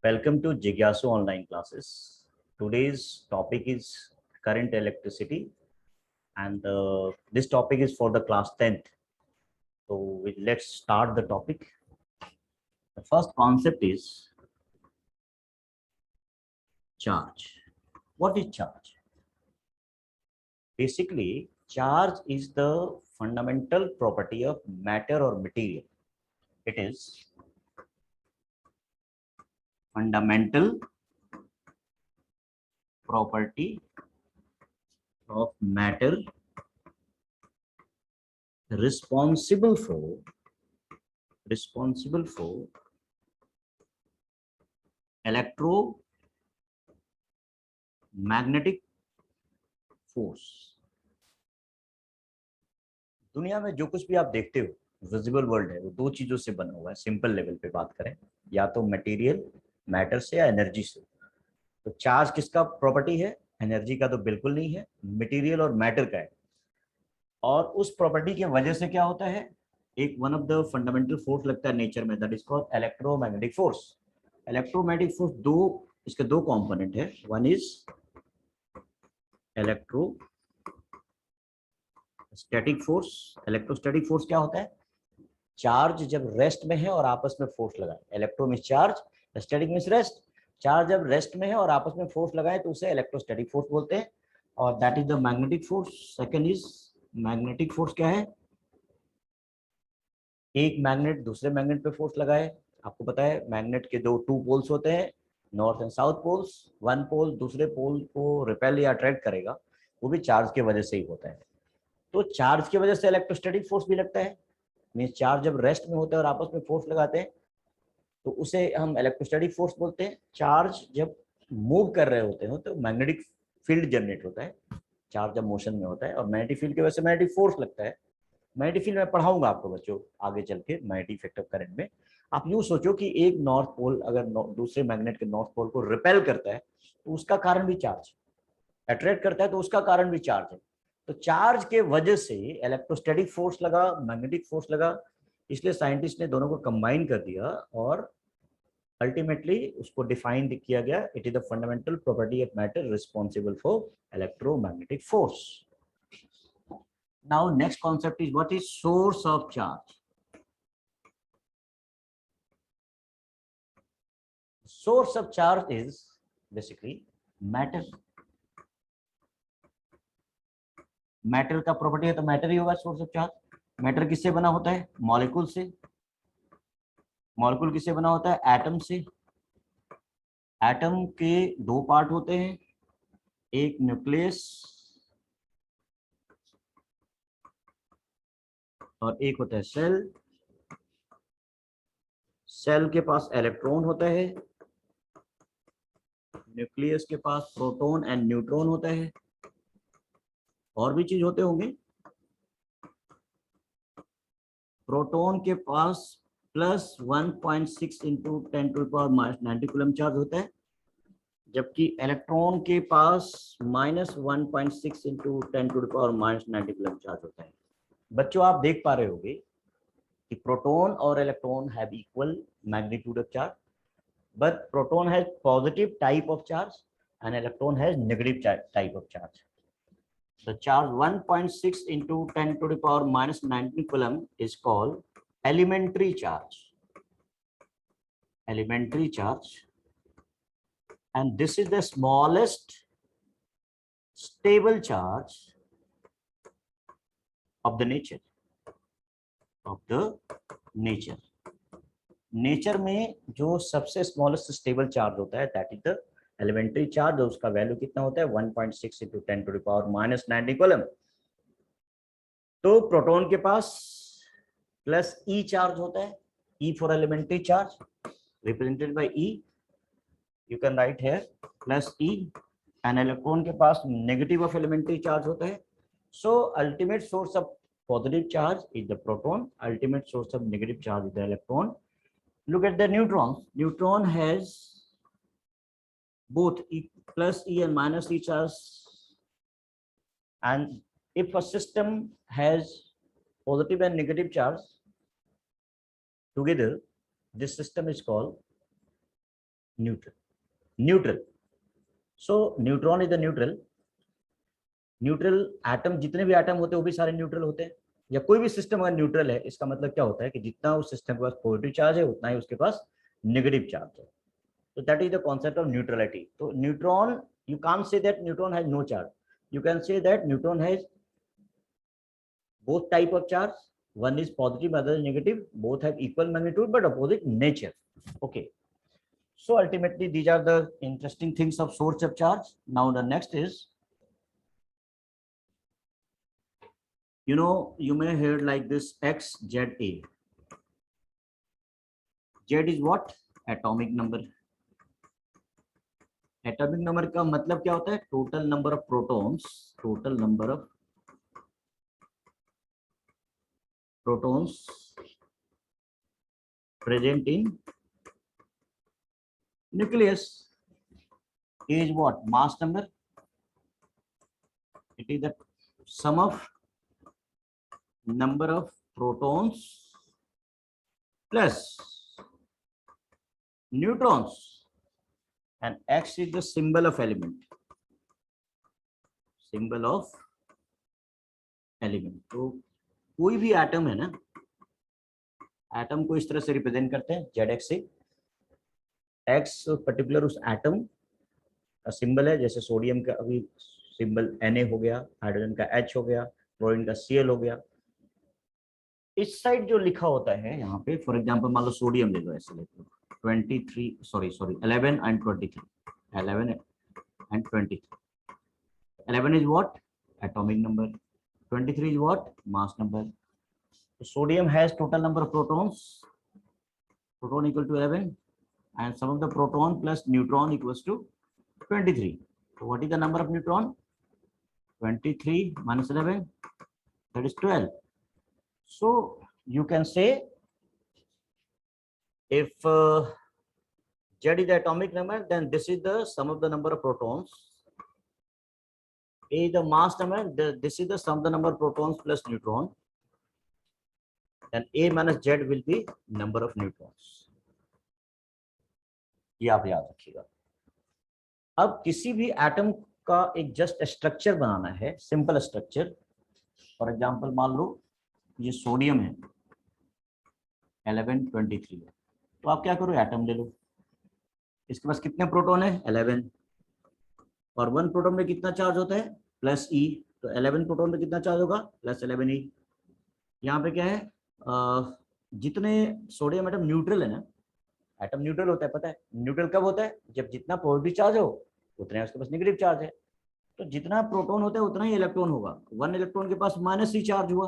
Welcome to Jigyasu online classes. Today's topic is current electricity, and this topic is for the class 10th. So let's start the topic. The first concept is charge. What is charge? Basically, charge is the fundamental property of matter or material. It is fundamental property of matter responsible for electromagnetic force. दुनिया में जो कुछ भी आप देखते हो visible world है वो दो चीजों से बना हुआ है। सिंपल लेवल पे बात करें, या तो मटेरियल मैटर से या एनर्जी से। तो चार्ज किसका प्रॉपर्टी है? एनर्जी का तो बिल्कुल नहीं है, मटेरियल और मैटर का है। और उस प्रॉपर्टी की वजह से क्या होता है, एक one of the fundamental force लगता है नेचर में, that is called electromagnetic force. Electromagnetic force इसके दो कंपोनेंट है। One is electrostatic force. Electrostatic force क्या होता है? चार्ज जब रेस्ट में है और आपस में फोर्स लगाए। Electro means charge, static means rest. Charge जब रेस्ट में है और आपस में फोर्स लगाए तो उसे इलेक्ट्रोस्टैटिक फोर्स बोलते हैं, और that is the magnetic force. Second is magnetic force. क्या है? एक मैग्नेट दूसरे मैग्नेट पे फोर्स लगाए। आपको पता है मैग्नेट के टू पोल्स होते हैं, north and south poles. One pole दूसरे पोल को रिपेल या अट्रैक्ट करेगा, वो भी चार्ज की वजह से ही होता है। तो चार्ज की वजह से इलेक्ट्रोस्टैटिक फोर्स भी लगता है। मींस चार्ज जब रेस्ट में होता है और आपस में फोर्स लगाते हैं तो उसे हम इलेक्ट्रोस्टैटिक फोर्स बोलते हैं। चार्ज जब मूव कर रहे होते हैं तो मैग्नेटिक फील्ड जनरेट होता है, चार्ज जब मोशन में होता है, और मैग्नेटिक फील्ड की वजह से मैग्नेटिक फोर्स लगता है। मैग्नेटिक फील्ड में पढ़ाऊंगा आपको बच्चों आगे चल के, मैग्नेटिक इफेक्ट ऑफ करंट में। आप यूं सोचो कि एक नॉर्थ पोल अगर दूसरे मैग्नेट के नॉर्थ पोल को रिपेल करता है तो उसका कारण भी चार्ज, अट्रैक्ट करता है तो उसका कारण भी चार्ज है। तो चार्ज के वजह से इलेक्ट्रोस्टैटिक फोर्स लगा, मैग्नेटिक फोर्स लगा, इसलिए साइंटिस्ट ने दोनों को कंबाइन कर दिया और अल्टीमेटली उसको डिफाइन किया गया। It is the fundamental property of matter responsible for electromagnetic force. Now next concept is what is source of charge. Source of charge is basically matter. Matter का प्रॉपर्टी है तो matter ही होगा source of charge. Matter किससे बना होता है? Molecule से। Molecule किससे बना होता है? एटम से। एटम के दो पार्ट होते हैं, एक न्यूक्लियस और एक होता है सेल। सेल के पास इलेक्ट्रॉन होता है, न्यूक्लियस के पास प्रोटॉन एंड न्यूट्रॉन होता है। और भी चीज होते होंगे। प्रोटॉन के पास प्लस 1.6 इंटू 10⁻⁹ कूलम चार्ज होता है, जबकि इलेक्ट्रॉन के पास -1.6 इंटू 10⁻⁹ कूलम चार्ज होता है। बच्चों आप देख पा रहे होंगे कि प्रोटॉन और electron have equal magnitude of charge, but proton has positive type of charge and electron has negative type of charge. The charge 1.6 into 10⁻⁻⁹ coulomb is called elementary charge. Elementary charge, and this is the smallest stable charge of the nature. Nature में जो सबसे smallest stable charge होता है that is the elementary charge. उसका value कितना होता है? 1.6 into 10⁻⁻⁹ coulomb. तो प्रोटॉन के पास प्लस ई चार्ज होता है, E for elementary charge represented by E. You can write here plus E. And electron के पास नेगेटिव ऑफ एलिमेंट्री चार्ज होता है। So ultimate source of positive charge is the proton, ultimate source of negative charge is the electron. Look at the neutron. Neutron has both plus E and minus E charge, and if a system has positive and negative charge together, this system is called neutral, neutral. So neutron is the neutral. Neutral atom, जितने भी atom होते हैं वो भी सारे neutral होते हैं, या कोई भी सिस्टम अगर न्यूट्रल है इसका मतलब क्या होता है कि जितना उस सिस्टम के पास पॉजिटिव चार्ज है उतना ही उसके पास नेगेटिव चार्ज है। तो that is the concept of neutrality. तो neutron, you can't say that neutron has no charge, you can say that neutron has both type of charge, one is positive, other is negative, both have equal magnitude but opposite nature. Okay, so ultimately these are the interesting things of source of charge. Now the next is, you know, you may hear like this x z a. Z is what? Atomic number. Atomic number का मतलब क्या होता है? Total number of protons, total number of protons present in nucleus. Is what? Mass number. It is the sum of number of protons plus neutrons, and x is the symbol of element, symbol of element. तो कोई भी atom है ना, atom को इस तरह से represent करते हैं जेड से। एक्स पर्टिकुलर उस एटम का सिंबल है, जैसे सोडियम का अभी सिंबल Na हो गया, हाइड्रोजन का H हो गया, क्लोरीन का Cl हो गया। इस साइड जो लिखा होता है यहाँ पे, फॉर एग्जांपल मान लो सोडियम ले लो, ऐसे ले लो 11 and 23, 11 and 23. 11 is what? Atomic number. 23 is what? Mass number. So sodium has total number of protons, proton equal to 11, and sum of the proton plus neutron equals to 23. So what is the number of neutron? 23 minus 11, that is 12. So you can say if Z is the atomic number, then this is the sum of the number of protons. A is the mass number, this is the sum of the number of protons plus neutron. Then A minus Z will be number of neutrons. ये आप याद रखिएगा। अब किसी भी atom का एक just structure बनाना है, सिंपल स्ट्रक्चर। फॉर एग्जांपल मान लो ये सोडियम है 1123, तो आप क्या करो, एटम ले लो, इसके पास कितने प्रोटॉन है 11, और 1 प्रोटॉन में कितना चार्ज होता है प्लस ई, तो 11 प्रोटॉन में कितना चार्ज होगा प्लस 11 ई। यहाँ पे क्या है, जितने सोडियम एटम न्यूट्रल है ना, एटम न्यूट्रल होता है, पता है न्यूट्रल कब होता है, जब जितना पॉजिटिव चार्ज हो उतना उसके पास नेगेटिव चार्ज है। तो जितना प्रोटॉन होता है उतना ही इलेक्ट्रॉन होगा। 1 इलेक्ट्रॉन के पास माइनस ही चार्ज हुआ,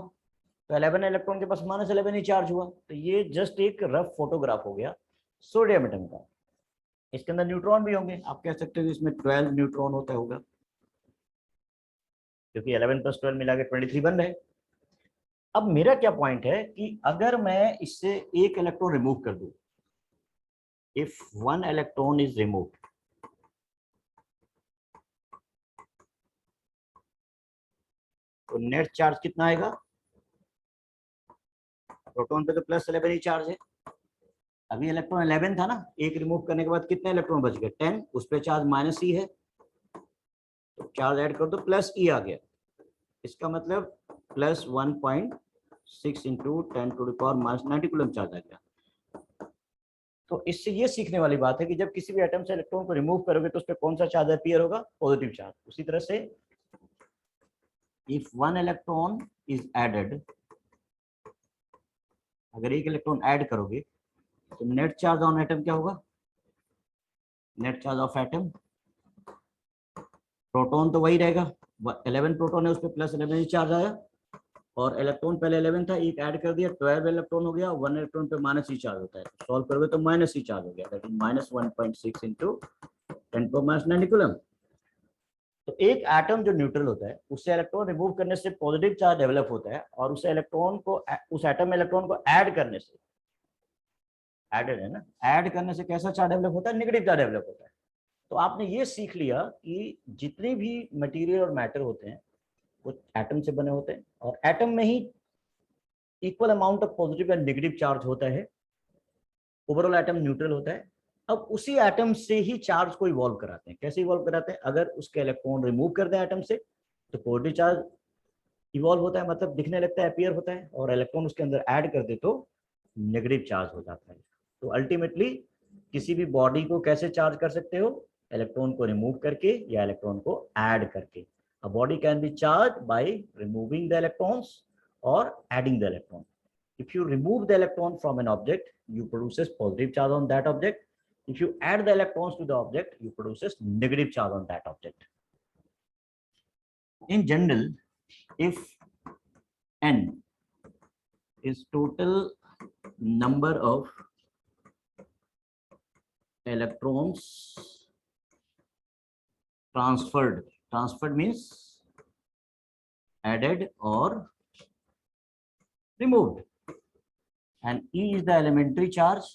तो 11 इलेक्ट्रॉन के पास माइनस 11 ही चार्ज हुआ। तो ये जस्ट एक रफ फोटोग्राफ हो गया सोडियम एटम का। इसके अंदर न्यूट्रॉन भी होंगे, आप कह सकते हो इसमें 12 न्यूट्रॉन होता होगा, क्योंकि 11 + 12 मिला के 23 बन रहे। अब मेरा क्या पॉइंट है कि अगर मैं इससे एक इलेक्ट्रॉन रिमूव कर दूं, इफ 1 इलेक्ट्रॉन इज रिमूव्ड, तो नेट चार्ज कितना आएगा, प्रोटॉन पे तो प्लस 11 ही चार्ज है। अभी इलेक्ट्रॉन 11 था ना, एक रिमूव करने के बाद कितने इलेक्ट्रॉन बच गए 10, उस पर चार्ज माइनस ई है, तो चार्ज ऐड कर दो प्लस ई आ गया। इसका मतलब प्लस 1.6 इंटू 10⁻⁻90 कूलम चार्ज आ गया। तो इससे ये सीखने वाली बात है कि जब किसी भी एटम से इलेक्ट्रॉन को रिमूव करोगे तो उस पर कौन सा चार्ज अपीयर होगा, पॉजिटिव चार्ज। उसी तरह से इफ 1 इलेक्ट्रॉन इज एडेड, अगर एक इलेक्ट्रॉन ऐड करोगे तो नेट चार्ज ऑन एटम क्या होगा, net charge of atom, proton तो वही रहेगा, 11 प्रोटॉन है उस पर प्लस 11 चार्ज आया, और इलेक्ट्रॉन पहले 11 था, एक ऐड कर दिया 12 इलेक्ट्रॉन हो गया, 1 इलेक्ट्रॉन पे माइनस ही चार्ज होता है, सॉल्व करोगे तो माइनस ही चार्ज हो गया, दैट इज -1.6 इंटू 10⁻90 कूलम। तो एक एटम जो न्यूट्रल होता है उससे इलेक्ट्रॉन रिमूव करने से पॉजिटिव चार्ज डेवलप होता है, और उस इलेक्ट्रॉन को, उस एटम में इलेक्ट्रॉन को ऐड करने से, एडेड है ना, ऐड करने से कैसा चार्ज डेवलप होता है, नेगेटिव चार्ज डेवलप होता है। तो आपने ये सीख लिया कि जितने भी मटेरियल और मैटर होते हैं वो एटम से बने होते हैं, और एटम में ही equal amount of positive and negative charge होता है। ओवरऑल एटम न्यूट्रल होता है, अब उसी एटम से ही चार्ज को इवॉल्व कराते हैं। कैसे इवॉल्व कराते हैं? अगर उसके इलेक्ट्रॉन रिमूव कर दें एटम से तो पॉजिटिव चार्ज इवॉल्व होता है, मतलब दिखने लगता है, अपीयर होता है, और इलेक्ट्रॉन उसके अंदर ऐड कर दे तो नेगेटिव चार्ज हो जाता है। तो अल्टीमेटली किसी भी बॉडी को कैसे चार्ज कर सकते हो? इलेक्ट्रॉन को रिमूव करके या इलेक्ट्रॉन को ऐड करके। A body can be charge by removing the electrons और adding the electron. If you remove the electron from an object, you produces positive charge on that object. If you add the electrons to the object, you produces negative charge on that object. In general, if n is total number of electrons transferred means added or removed, and E is the elementary charge,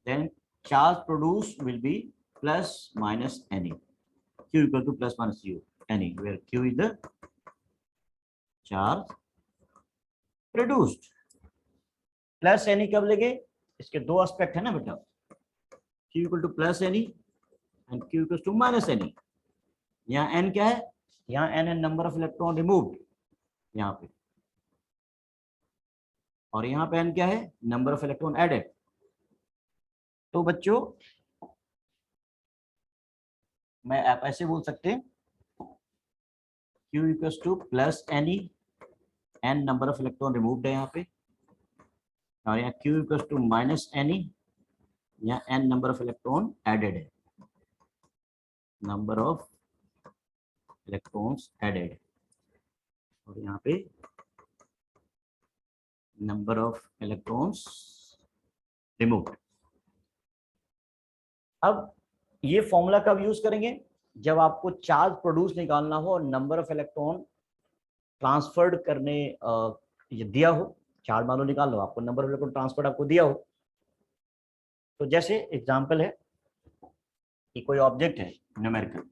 then charge produced will be plus minus Ne. Q equal to plus minus U Ne, where Q is the charge produced. Plus Ne कब लगे? इसके दो aspect है ना बेटा, Q equal to plus Ne and Q equals to minus Ne. यहाँ N क्या है? यहाँ N है नंबर ऑफ इलेक्ट्रॉन रिमूव्ड यहाँ पे, और यहाँ पे N क्या है? Number of electron added. तो बच्चों मैं आप ऐसे बोल सकते हैं Q equals to plus Ne, N number of electron removed है यहाँ पे, और यहाँ Q equals to minus Ne, यहाँ N number of electron added है, नंबर ऑफ इलेक्ट्रॉन्स एडेड, और यहाँ पे नंबर ऑफ इलेक्ट्रॉन्स रिमूव्ड। अब ये फॉर्मूला कब यूज करेंगे? जब आपको चार्ज प्रोड्यूस निकालना हो और नंबर ऑफ इलेक्ट्रॉन ट्रांसफर्ड करने ये दिया हो, चार्ज मान लो निकाल लो, आपको नंबर ऑफ इलेक्ट्रॉन ट्रांसफर्ड आपको दिया हो। तो जैसे एग्जांपल है कि कोई ऑब्जेक्ट है न्यूमेरिकल,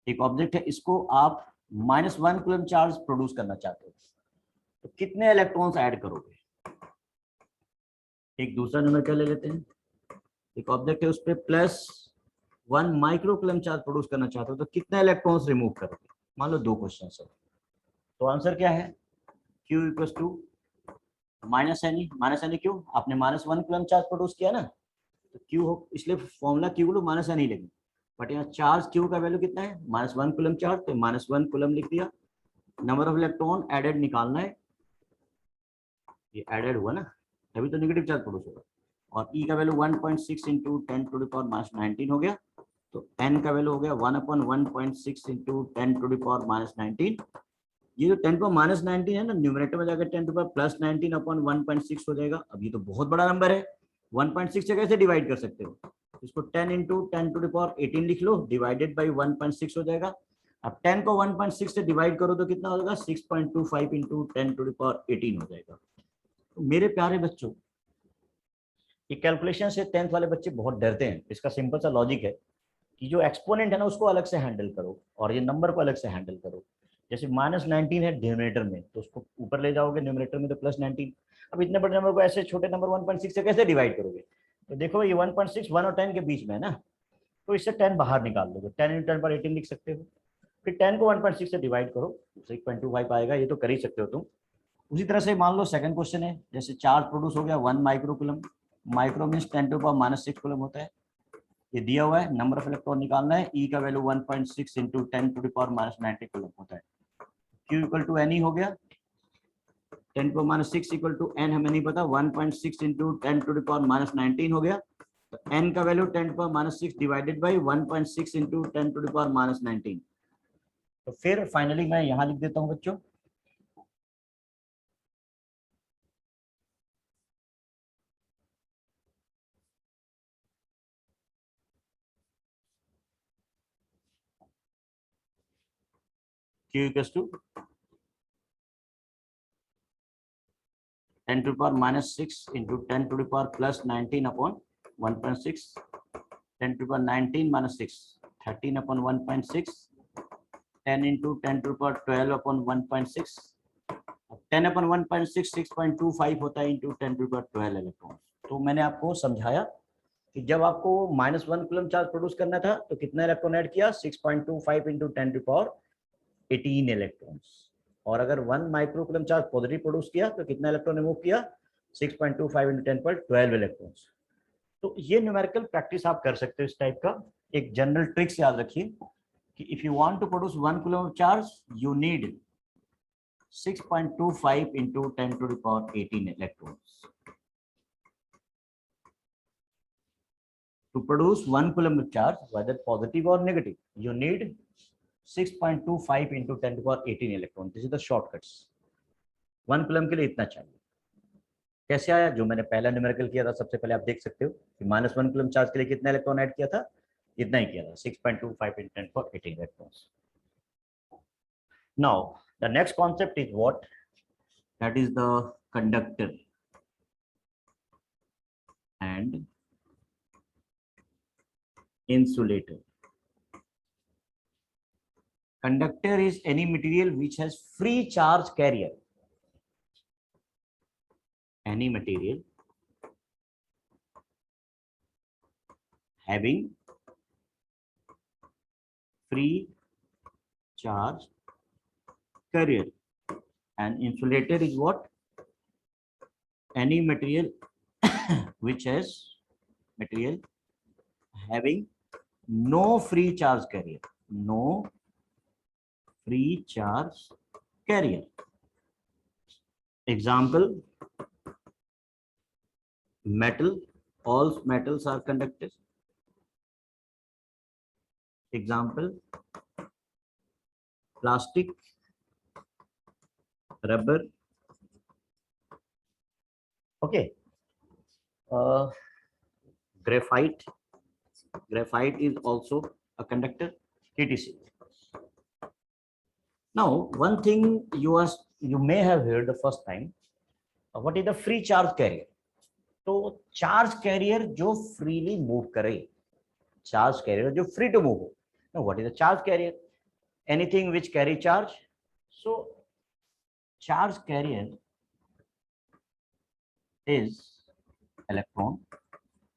एक ऑब्जेक्ट है, इसको आप -1 कूलम चार्ज प्रोड्यूस करना चाहते हो, तो कितने इलेक्ट्रॉन्स ऐड करोगे? एक दूसरा न्यूमेरिकल ले लेते हैं, एक ऑब्जेक्ट है, उस पर +1 माइक्रो कूलम चार्ज प्रोड्यूस करना चाहते हो, तो कितने इलेक्ट्रॉन्स रिमूव करोगे? मान लो 2 क्वेश्चन है, तो आंसर क्या है? Q इक्वल्स टू -Ne क्यों? आपने -1 कूलम चार्ज प्रोड्यूस किया ना, तो Q हो, इसलिए फॉर्मूला Q को -Ne लेंगे, बट यहाँ चार्ज Q का वैल्यू कितना है? -1 कूलम चार्ज, तो -1 कूलम लिख दिया। नंबर ऑफ इलेक्ट्रॉन एडेड निकालना है, ये एडेड हुआ ना, तभी तो नेगेटिव चार्ज प्रोड्यूस होगा, और E का वैल्यू 1.6 इंटू 10⁻⁻19 हो गया, तो N का वैल्यू हो गया 1/1.6 इंटू 10⁻⁻19। ये जो 10⁻⁻19 है ना, न्यूमरेटर में जाकर 10⁻+19 अपॉन 1.6 हो जाएगा। अब ये तो बहुत बड़ा नंबर है, 1.6 से कैसे डिवाइड कर सकते हो? इसको 10 इंटू 10⁻18 लिख लो, डिवाइडेड बाई 1.6 हो जाएगा। अब 10 को 1.6 से डिवाइड करो तो कितना हो जाएगा? 6.25 इंटू 10⁻18 हो जाएगा। तो मेरे प्यारे बच्चों, ये कैलकुलेशन से 10th वाले बच्चे बहुत डरते हैं। इसका सिंपल सा लॉजिक है कि जो एक्सपोनेंट है ना, उसको अलग से हैंडल करो और ये नंबर को अलग से हैंडल करो। जैसे -19 है डिनोमिनेटर में, तो उसको ऊपर ले जाओगे न्यूमरेटर में, तो +19। अब इतने बड़े नंबर को ऐसे छोटे नंबर 1.6 से कैसे डिवाइड करोगे? तो देखो ये 1.6 1 और 10 के बीच में है ना, तो इससे 10 बाहर निकाल दोगे, 10 इंटू 10⁻18 लिख सकते हो। फिर 10 को 1.6 से डिवाइड करो, 6.25 आएगा, ये तो कर ही सकते हो तुम। उसी तरह से मान लो सेकंड क्वेश्चन है, जैसे चार्ज प्रोड्यूस हो गया 1 micro coulomb, micro means 10⁻⁻6 coulomb होता है, ये दिया हुआ है, नंबर ऑफ इलेक्ट्रॉन निकालना है, E का वैल्यू 1.6 इंटू 10⁻⁻90 कूलम होता है। Q इक्वल टू Ne हो गया, 10⁻6 इक्वल टू N हमें नहीं पता, 1.6 इंटू 10⁻19 हो गया, तो N का वैल्यू 10⁻6 डिवाइडेड बाई 1.6 इंटू 10⁻19। तो फिर फाइनली मैं यहाँ लिख देता हूँ बच्चों, Q equals to 10⁻6 into 10⁻+19 upon 1.6, 10⁻19 - 13 upon 1.6, 10 into 10⁻12 upon 1.6, 10/1.6 6.25 होता है इंटू 10^12 इलेक्ट्रॉन। तो मैंने आपको समझाया कि जब आपको -1 कूलम चार्ज प्रोड्यूस करना था तो कितना इलेक्ट्रॉन ऐड किया, 6.25 इंटू 10^18 इलेक्ट्रॉन्स। और अगर 1 micro coulomb charge positive produce किया तो कितना इलेक्ट्रॉन रिमूव किया, 6.25 इंटू 10^12 इलेक्ट्रॉन्स। तो ये न्यूमेरिकल प्रैक्टिस आप कर सकते हो इस टाइप का। एक जनरल ट्रिक्स याद रखिए कि if you want to produce 1 coulomb charge you need 6.25 into 10^18 electrons. To produce 1 coulomb charge, whether positive or negative, you need 6.25 into 10^18 electrons. This is the shortcuts. 1 coulomb के लिए इतना चाहिए। कैसे आया, जो मैंने पहला न्यूमेरिकल किया था सबसे पहले आप देख सकते हो कि -1 कूलम चार्ज के लिए कितना इलेक्ट्रॉन ऐड किया था, इतना ही किया था, 6.25 into 10^18 electrons. Now the next concept is what? That is the conductor and insulator. Conductor is any material which has free charge carrier. Any material having free charge carrier. And insulator is what? Any material which has having no free charge carrier. No free charge carrier. Example, metal. All metals are conductors. Example, plastic, rubber. Okay. Graphite. Graphite is also a conductor, etc. Now, one thing you may have heard the first time, what is the free charge carrier? तो charge carrier जो freely move करे, charge carrier जो free to move हो. Now, what is the charge carrier? Anything which carry charge. So, charge carrier is electron.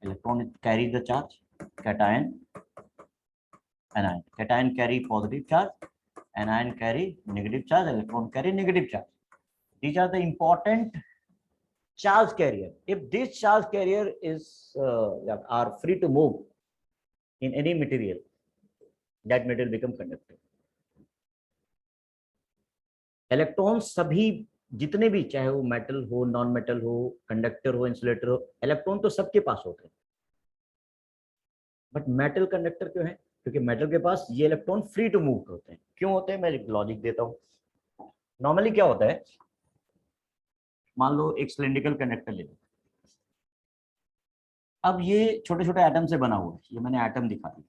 Electron carry the charge. Cation, anion. Cation carry positive charge. Anion carry negative charge. Electron carry negative charge. These are the important charge carrier. If this charge carrier is are free to move in any material, that material become conductor. Electron सभी जितने भी, चाहे वो metal हो, non metal हो, conductor हो, insulator हो, electron तो सबके पास होते हैं. बट मेटल कंडक्टर क्यों है? क्योंकि मेटल के पास ये इलेक्ट्रॉन फ्री टू मूव होते हैं. क्यों होते हैं, मैं एक लॉजिक देता हूं. नॉर्मली क्या होता है, मान लो एक सिलिंड्रिकल कंडक्टर ले लो. अब ये छोटे छोटे एटम से बना हुआ है. ये मैंने एटम दिखा दिया.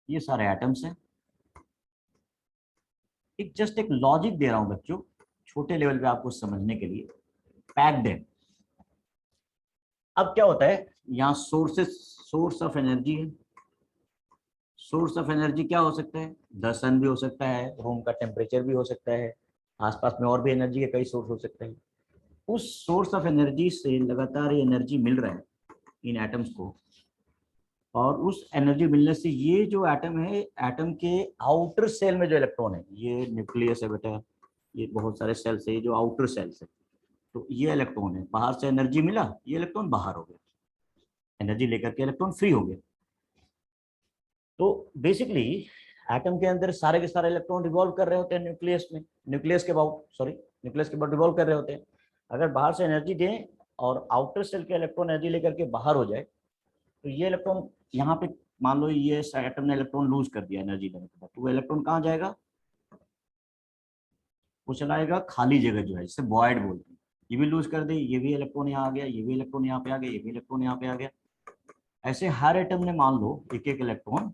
ये सारे एटम्स हैं. एक जस्ट एक लॉजिक दे रहा हूं बच्चों, छोटे लेवल पे आपको समझने के लिए. पैक्ड है. अब क्या होता है, यहाँ सोर्स ऑफ एनर्जी है. सोर्स ऑफ एनर्जी क्या हो सकता है? द सन भी हो सकता है, रूम का टेम्परेचर भी हो सकता है, आसपास में और भी एनर्जी के कई सोर्स हो सकते हैं. उस सोर्स ऑफ एनर्जी से लगातार ये एनर्जी मिल रहा है इन एटम्स को, और उस एनर्जी मिलने से ये जो एटम है, एटम के आउटर सेल में जो इलेक्ट्रॉन है, ये न्यूक्लियस है बेटा, ये बहुत सारे सेल्स है, ये जो आउटर सेल्स है, तो ये इलेक्ट्रॉन है. बाहर से एनर्जी मिला, ये इलेक्ट्रॉन बाहर हो गया, एनर्जी लेकर के इलेक्ट्रॉन फ्री हो गया. तो बेसिकली एटम के अंदर सारे के सारे इलेक्ट्रॉन रिवॉल्व कर रहे होते हैं न्यूक्लियस में, न्यूक्लियस के बाद रिवॉल्व कर रहे होते हैं. अगर बाहर से एनर्जी दें और आउटर सेल के इलेक्ट्रॉन एनर्जी लेकर के बाहर हो जाए, तो ये इलेक्ट्रॉन यहाँ पे, मान लो ये एटम ने इलेक्ट्रॉन लूज कर दिया एनर्जी लेने के बाद, तो वो इलेक्ट्रॉन कहाँ जाएगा? वो चलाएगा खाली जगह जो है, जिसे वॉइड बोलते हैं. ये भी लूज कर दे, ये भी इलेक्ट्रॉन यहाँ आ गया, ये भी इलेक्ट्रॉन यहाँ पे आ गया, ये भी इलेक्ट्रॉन यहाँ पे आ गया. ऐसे हर एटम ने मान लो एक एक इलेक्ट्रॉन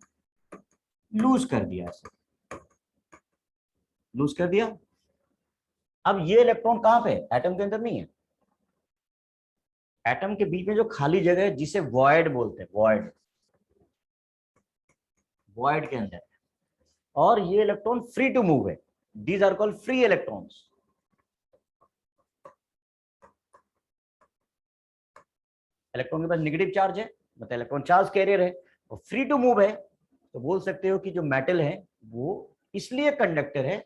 लूज कर दिया, ऐसे लूज कर दिया. अब ये इलेक्ट्रॉन कहाँ पे? एटम के अंदर नहीं है. एटम के बीच में जो खाली जगह है, जिसे वॉइड बोलते हैं, वॉइड के अंदर. और ये इलेक्ट्रॉन फ्री टू मूव है, these are called free electrons. Electron के पास नेगेटिव चार्ज है, मतलब इलेक्ट्रॉन चार्ज कैरियर है और फ्री टू मूव है, तो बोल सकते हो कि जो मेटल है वो इसलिए कंडक्टर है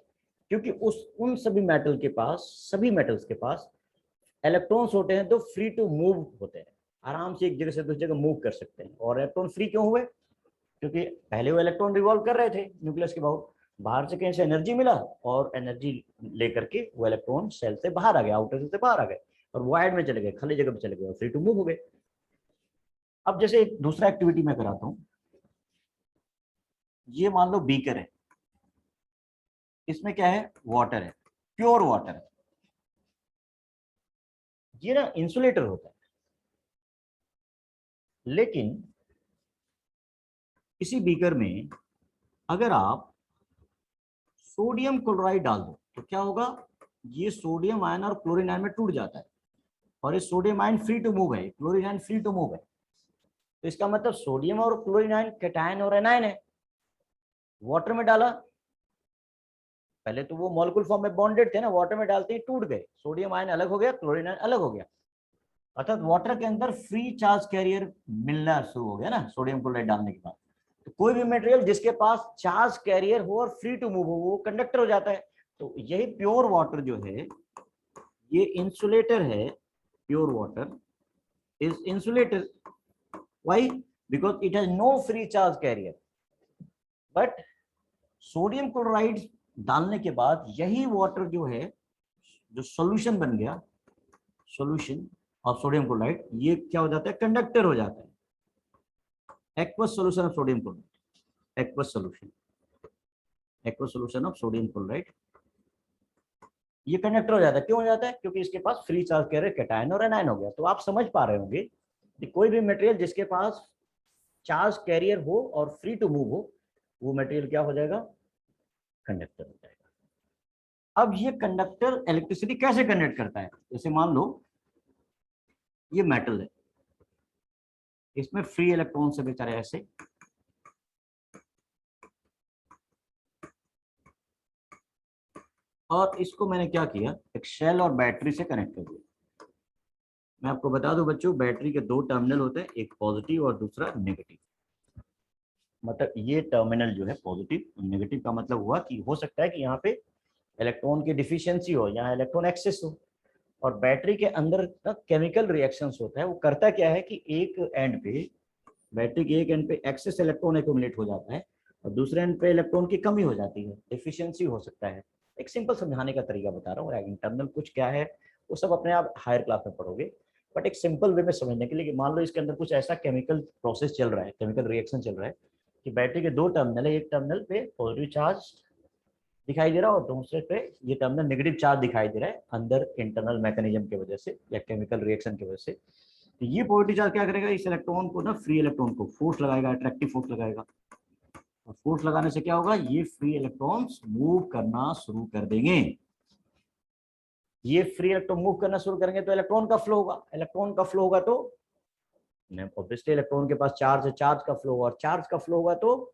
क्योंकि उन सभी मेटल के पास, सभी मेटल्स के पास इलेक्ट्रॉन्स होते हैं तो फ्री टू मूव होते हैं, आराम से एक जगह से दूसरी जगह मूव कर सकते हैं। और इलेक्ट्रॉन फ्री क्यों हुए? क्योंकि पहले वो इलेक्ट्रॉन रिवॉल्व कर रहे थे न्यूक्लियस के बाहर से कहीं से एनर्जी मिला और एनर्जी लेकर के वो इलेक्ट्रॉन सेल से बाहर आ गए, आउटर सेल से बाहर आ गए और वायड में चले गए, खाली जगह पे चले गए और फ्री टू मूव हो गए। अब जैसे एक दूसरा एक्टिविटी मैं कराता हूं, ये मान लो बीकर है, इसमें क्या है, वाटर है, प्योर वाटर है, ये ना इंसुलेटर होता है। लेकिन इसी बीकर में अगर आप सोडियम क्लोराइड डाल दो तो क्या होगा, ये सोडियम आयन और क्लोरीन आयन में टूट जाता है और ये sodium ion free to move है, chlorine ion free to move है। तो इसका मतलब सोडियम और क्लोरीन आयन कैटायन और एनायन है। वाटर में डाला, पहले तो वो मॉलिक्यूल फॉर्म में बॉन्डेड थे ना, वाटर में डालते ही टूट गए, सोडियम आयन अलग हो गया, क्लोरीन आयन अलग हो गया, अर्थात वाटर के अंदर फ्री चार्ज कैरियर मिलना शुरू हो गया ना सोडियम क्लोराइड डालने के बाद। तो कोई भी मटेरियल जिसके पास चार्ज कैरियर हो और फ्री टू मूव हो वो कंडक्टर हो जाता है। तो यही प्योर वाटर जो है ये इंसुलेटर है, pure water is insulator. Why? Because it has no free charge carrier. But sodium chloride डालने के बाद यही वाटर जो है, जो सॉल्यूशन बन गया, सॉल्यूशन ऑफ सोडियम क्लोराइड, ये क्या हो जाता है, कंडक्टर हो जाता है। Aqueous solution of sodium chloride, aqueous solution, aqueous solution of sodium chloride, ये कंडक्टर हो जाता है। क्यों हो जाता है? क्योंकि इसके पास फ्री चार्ज कैरियर कैटायन और एनायन हो गया। तो आप समझ पा रहे होंगे कि कोई भी मटेरियल जिसके पास चार्ज कैरियर हो और फ्री टू मूव हो वो मटेरियल क्या हो जाएगा, कंडक्टर हो जाएगा। अब ये कंडक्टर इलेक्ट्रिसिटी कैसे कंडक्ट करता है? जैसे मान लो ये मेटल है, इसमें फ्री इलेक्ट्रॉन से बेचारे ऐसे, और इसको मैंने क्या किया, एक शेल और बैटरी से कनेक्ट कर दिया। मैं आपको बता दूं बच्चों, बैटरी के दो टर्मिनल होते हैं, एक पॉजिटिव और दूसरा नेगेटिव। मतलब ये टर्मिनल जो है पॉजिटिव, नेगेटिव का मतलब हुआ कि हो सकता है कि यहाँ पे इलेक्ट्रॉन की डिफिशियंसी हो, यहाँ इलेक्ट्रॉन एक्सेस हो। और बैटरी के अंदर ना केमिकल रिएक्शंस होता है, वो करता क्या है कि एक एंड पे, बैटरी के एक एंड पे एक्सेस इलेक्ट्रॉन एक्यूमुलेट हो जाता है और दूसरे एंड पे इलेक्ट्रॉन की कमी हो जाती है, डिफिशियंसी हो सकता है। एक सिंपल समझाने का तरीका बता रहा हूँ, इंटरनल कुछ क्या है वो सब अपने आप हायर क्लास में पढ़ोगे, बट एक सिंपल वे में समझने के लिए, मान लो इसके अंदर कुछ ऐसा केमिकल प्रोसेस चल रहा है, केमिकल रिएक्शन चल रहा है कि बैटरी के दो टर्मिनल है, एक टर्मिनल पे पॉजिटिव चार्ज दिखाई दे रहा है और दूसरे पे ये टर्मिनल नेगेटिव चार्ज दिखाई दे रहा है, अंदर इंटरनल मैकेनिज्म की वजह से या केमिकल रिएक्शन की वजह से। तो ये पॉजिटिव चार्ज क्या करेगा, इस इलेक्ट्रॉन को ना, फ्री इलेक्ट्रॉन को फोर्स लगाएगा, अट्रैक्टिव फोर्स लगाएगा, और फोर्स लगाने से क्या होगा, ये फ्री इलेक्ट्रॉन्स मूव करना शुरू कर देंगे। ये फ्री इलेक्ट्रॉन मूव करना शुरू करेंगे तो इलेक्ट्रॉन का फ्लो होगा, इलेक्ट्रॉन का फ्लो होगा तो ऑब्वियसली इलेक्ट्रॉन के पास चार्ज है, चार्ज का फ्लो होगा, और चार्ज का फ्लो होगा तो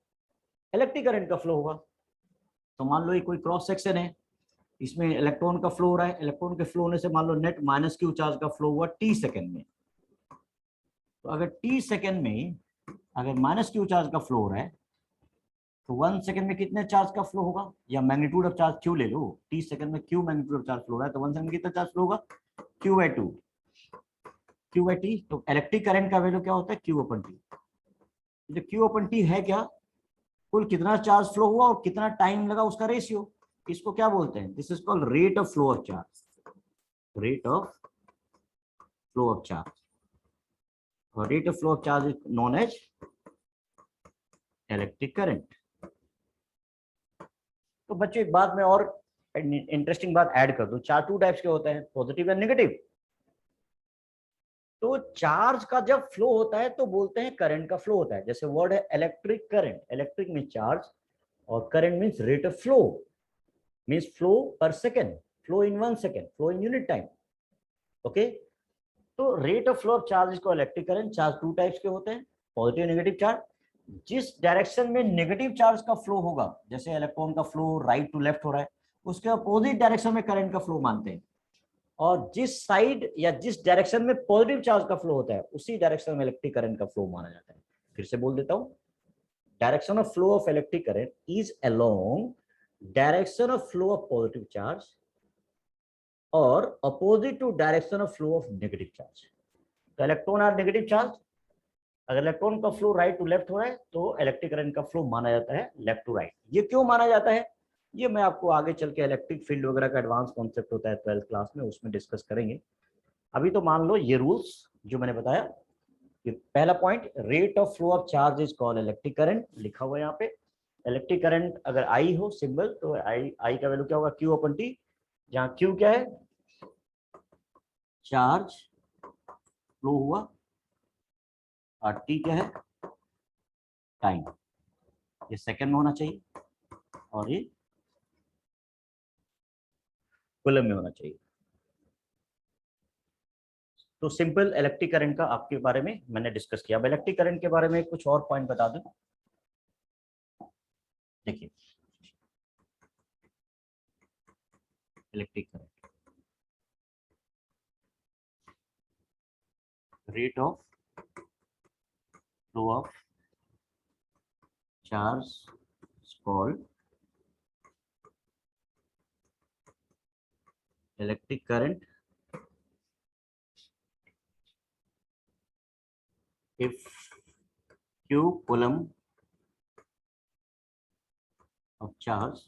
इलेक्ट्रिक करंट का फ्लो होगा। तो मान लो ये कोई क्रॉस सेक्शन है, इसमें इलेक्ट्रॉन का फ्लो हो रहा है, इलेक्ट्रॉन के फ्लो होने से मान लो नेट माइनस क्यू चार्ज का फ्लो हुआ टी सेकेंड में। तो अगर टी सेकेंड में अगर माइनस क्यू चार्ज का फ्लो हो रहा है तो 1 सेकंड में कितने चार्ज का फ्लो होगा, या मैग्नीट्यूड ऑफ चार्ज क्यू ले लो, 30 सेकंड में Q magnitude of charge flow हो रहा है तो 1 सेकंड में कितना चार्ज फ्लो होगा, Q by two, Q by T. तो इलेक्ट्रिक करंट का वैल्यू क्या होता है, क्यू अपन टी। जो क्यू अपन टी है क्या, कुल कितना चार्ज फ्लो हुआ और कितना टाइम लगा उसका रेशियो, इसको क्या बोलते हैं, this is called rate of flow of charge, rate of flow of charge, और rate of flow of charge is known as electric current. तो बच्चों एक बात में और इंटरेस्टिंग बात ऐड कर दूं, चार टू टाइप्स के होते हैं, पॉजिटिव एंड नेगेटिव। तो चार्ज का जब फ्लो होता है तो बोलते हैं करंट का फ्लो होता है, जैसे वर्ड है electric current, electric mean charge और current means rate of flow, means flow per second, flow in 1 second, flow in unit time. Okay, तो rate of flow of charge को electric current, charge two types के होते हैं, positive negative charge. जिस direction में negative charge का flow होगा, जैसे इलेक्ट्रॉन का फ्लो राइट टू लेफ्ट हो रहा है, उसके अपोजिट डायरेक्शन में करंट का फ्लो मानते हैं। और जिस साइड या जिस डायरेक्शन में पॉजिटिव चार्ज का फ्लो होता है, उसी डायरेक्शन में इलेक्ट्रिक करंट का फ्लो माना जाता है। फिर से बोल देता हूं, direction of flow of electric current is along direction of flow of positive charge और opposite to direction of flow of negative charge. तो इलेक्ट्रॉन आर नेगेटिव चार्ज, अगर इलेक्ट्रॉन का फ्लो राइट टू लेफ्ट हो रहा है तो electric current का flow माना जाता है लेफ्ट टू राइट। ये क्यों माना जाता है, ये मैं आपको आगे चल के इलेक्ट्रिक फील्ड वगैरह का एडवांस कॉन्सेप्ट होता है 12th क्लास में, उसमें डिस्कस करेंगे। अभी तो मान लो ये रूल्स जो मैंने बताया। कि पहला point, rate of flow of charge is called electric current, लिखा हुआ है यहाँ पे। इलेक्ट्रिक करंट अगर आई हो सिंबल, तो आई का वैल्यू क्या होगा, क्यू अपन टी, जहाँ क्यू क्या है, चार्ज फ्लो हुआ, और टी क्या है, टाइम। ये सेकंड में होना चाहिए और ये कूलम में होना चाहिए। तो सिंपल इलेक्ट्रिक करंट का आपके बारे में मैंने डिस्कस किया। अब इलेक्ट्रिक करंट के बारे में कुछ और पॉइंट बता दूं। देखिए, electric current, rate of flow of charge called electric current if q coulomb of charge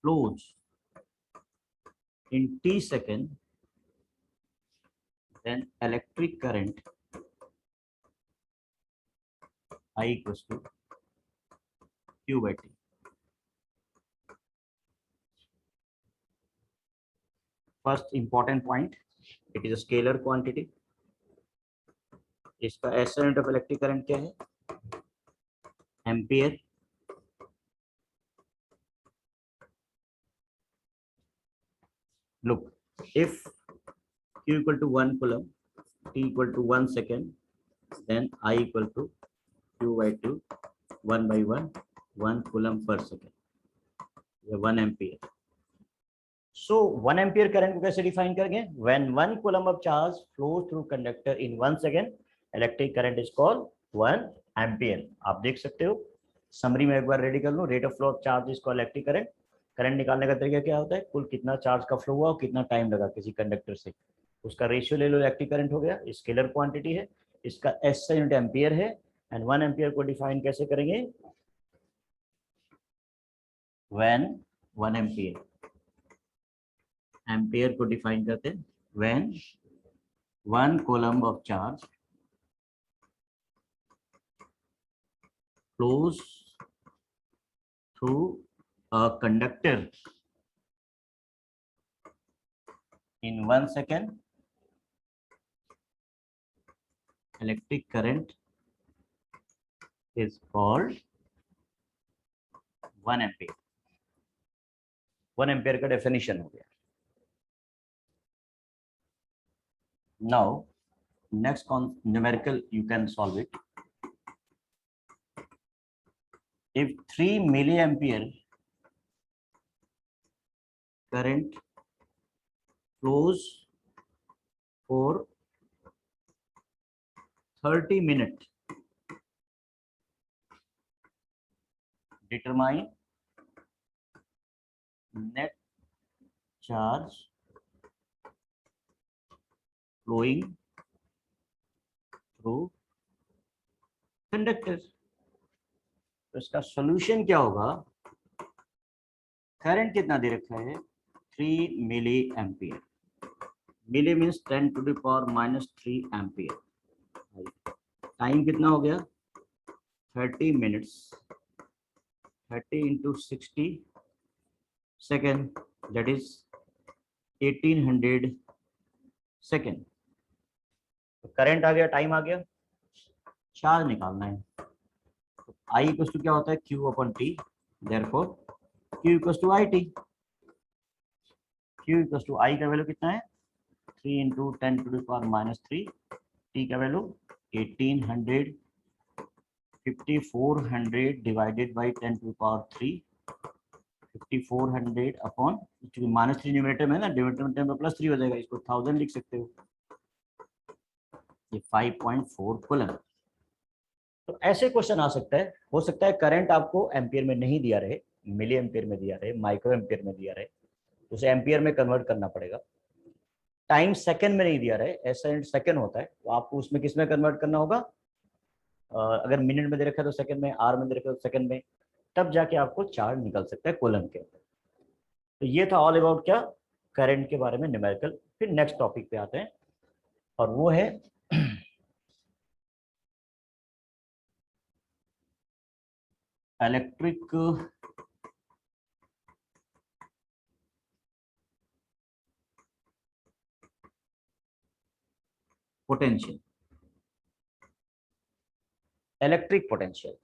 flows in t second, then electric current I equals to q by t. First important point, it is a scalar quantity. इसका SI unit of electric current क्या है, ampere. Look, if q equal to 1 coulomb, t equal to 1 second, then I equal to q by 2, 1 by 1 coulomb per second, या 1 ampere. So 1 ampere current को कैसे define करेंगे, when 1 coulomb of charge flows through conductor in 1 second, electric current is called 1 ampere. आप देख सकते हो, summary में एक बार रेडी कर लो। Rate of flow of charge is called electric current. Current निकालने का तरीका क्या होता है, कुल कितना चार्ज का फ्लो हुआ और कितना टाइम लगा किसी कंडक्टर से, उसका रेशियो ले लो, इलेक्ट्रिक करंट हो गया। स्केलर क्वांटिटी है, इसका SI यूनिट एम्पियर है। एंड 1 एम्पियर को डिफाइन कैसे करेंगे, when 1 एम्पियर को डिफाइन करते हैं when 1 coulomb of charge flows through a conductor in 1 second, electric current is called 1 ampere. 1 ampere का डेफिनेशन हो गया। Now next numerical you can solve it. If 3 milliampere current flows for 30 minutes, determine net charge flowing through conductor। तो इसका solution क्या होगा, current कितना दे रखा है, 3 milli ampere. Milli means 10 to the power minus 3 ampere. Time कितना हो गया, 30 minutes, 30 into 60 second, that is 1800 second. तो करंट आ गया, टाइम आ गया, चार्ज निकालना है। तो आई इक्वल्स टू क्या होता है, Q upon T, therefore Q equals to I T. Q equals to I का वैल्यू कितना है, 3 into 10 to the power minus 3, T का value 1800 5400 divided by 10 to power 3, 5400 upon, क्योंकि -3 न्यूमरेटर में ना, डिनोमिनेटर में +3 हो जाएगा, इसको 1000 लिख सकते हो, ये 5.4 कूलम। तो ऐसे क्वेश्चन आ सकता है, हो सकता है करंट आपको एम्पियर में नहीं दिया रहे, मिली एम्पियर में दिया रहे, माइक्रो एम्पियर में दिया रहे, उसे एम्पियर में कन्वर्ट करना पड़ेगा। टाइम सेकंड में नहीं दिया रहे, ऐसा सेकंड होता है, तो आपको उसमें किस में कन्वर्ट करना होगा, अगर मिनट में दे रखा है तो सेकंड में, आर में दे रखा है तो सेकंड में, तब जाके आपको चार्ज निकल सकता है कूलम के। तो ये था ऑल अबाउट क्या, करंट के बारे में न्यूमेरिकल। फिर नेक्स्ट टॉपिक पे आते हैं और वो है इलेक्ट्रिक पोटेंशियल। इलेक्ट्रिक पोटेंशियल,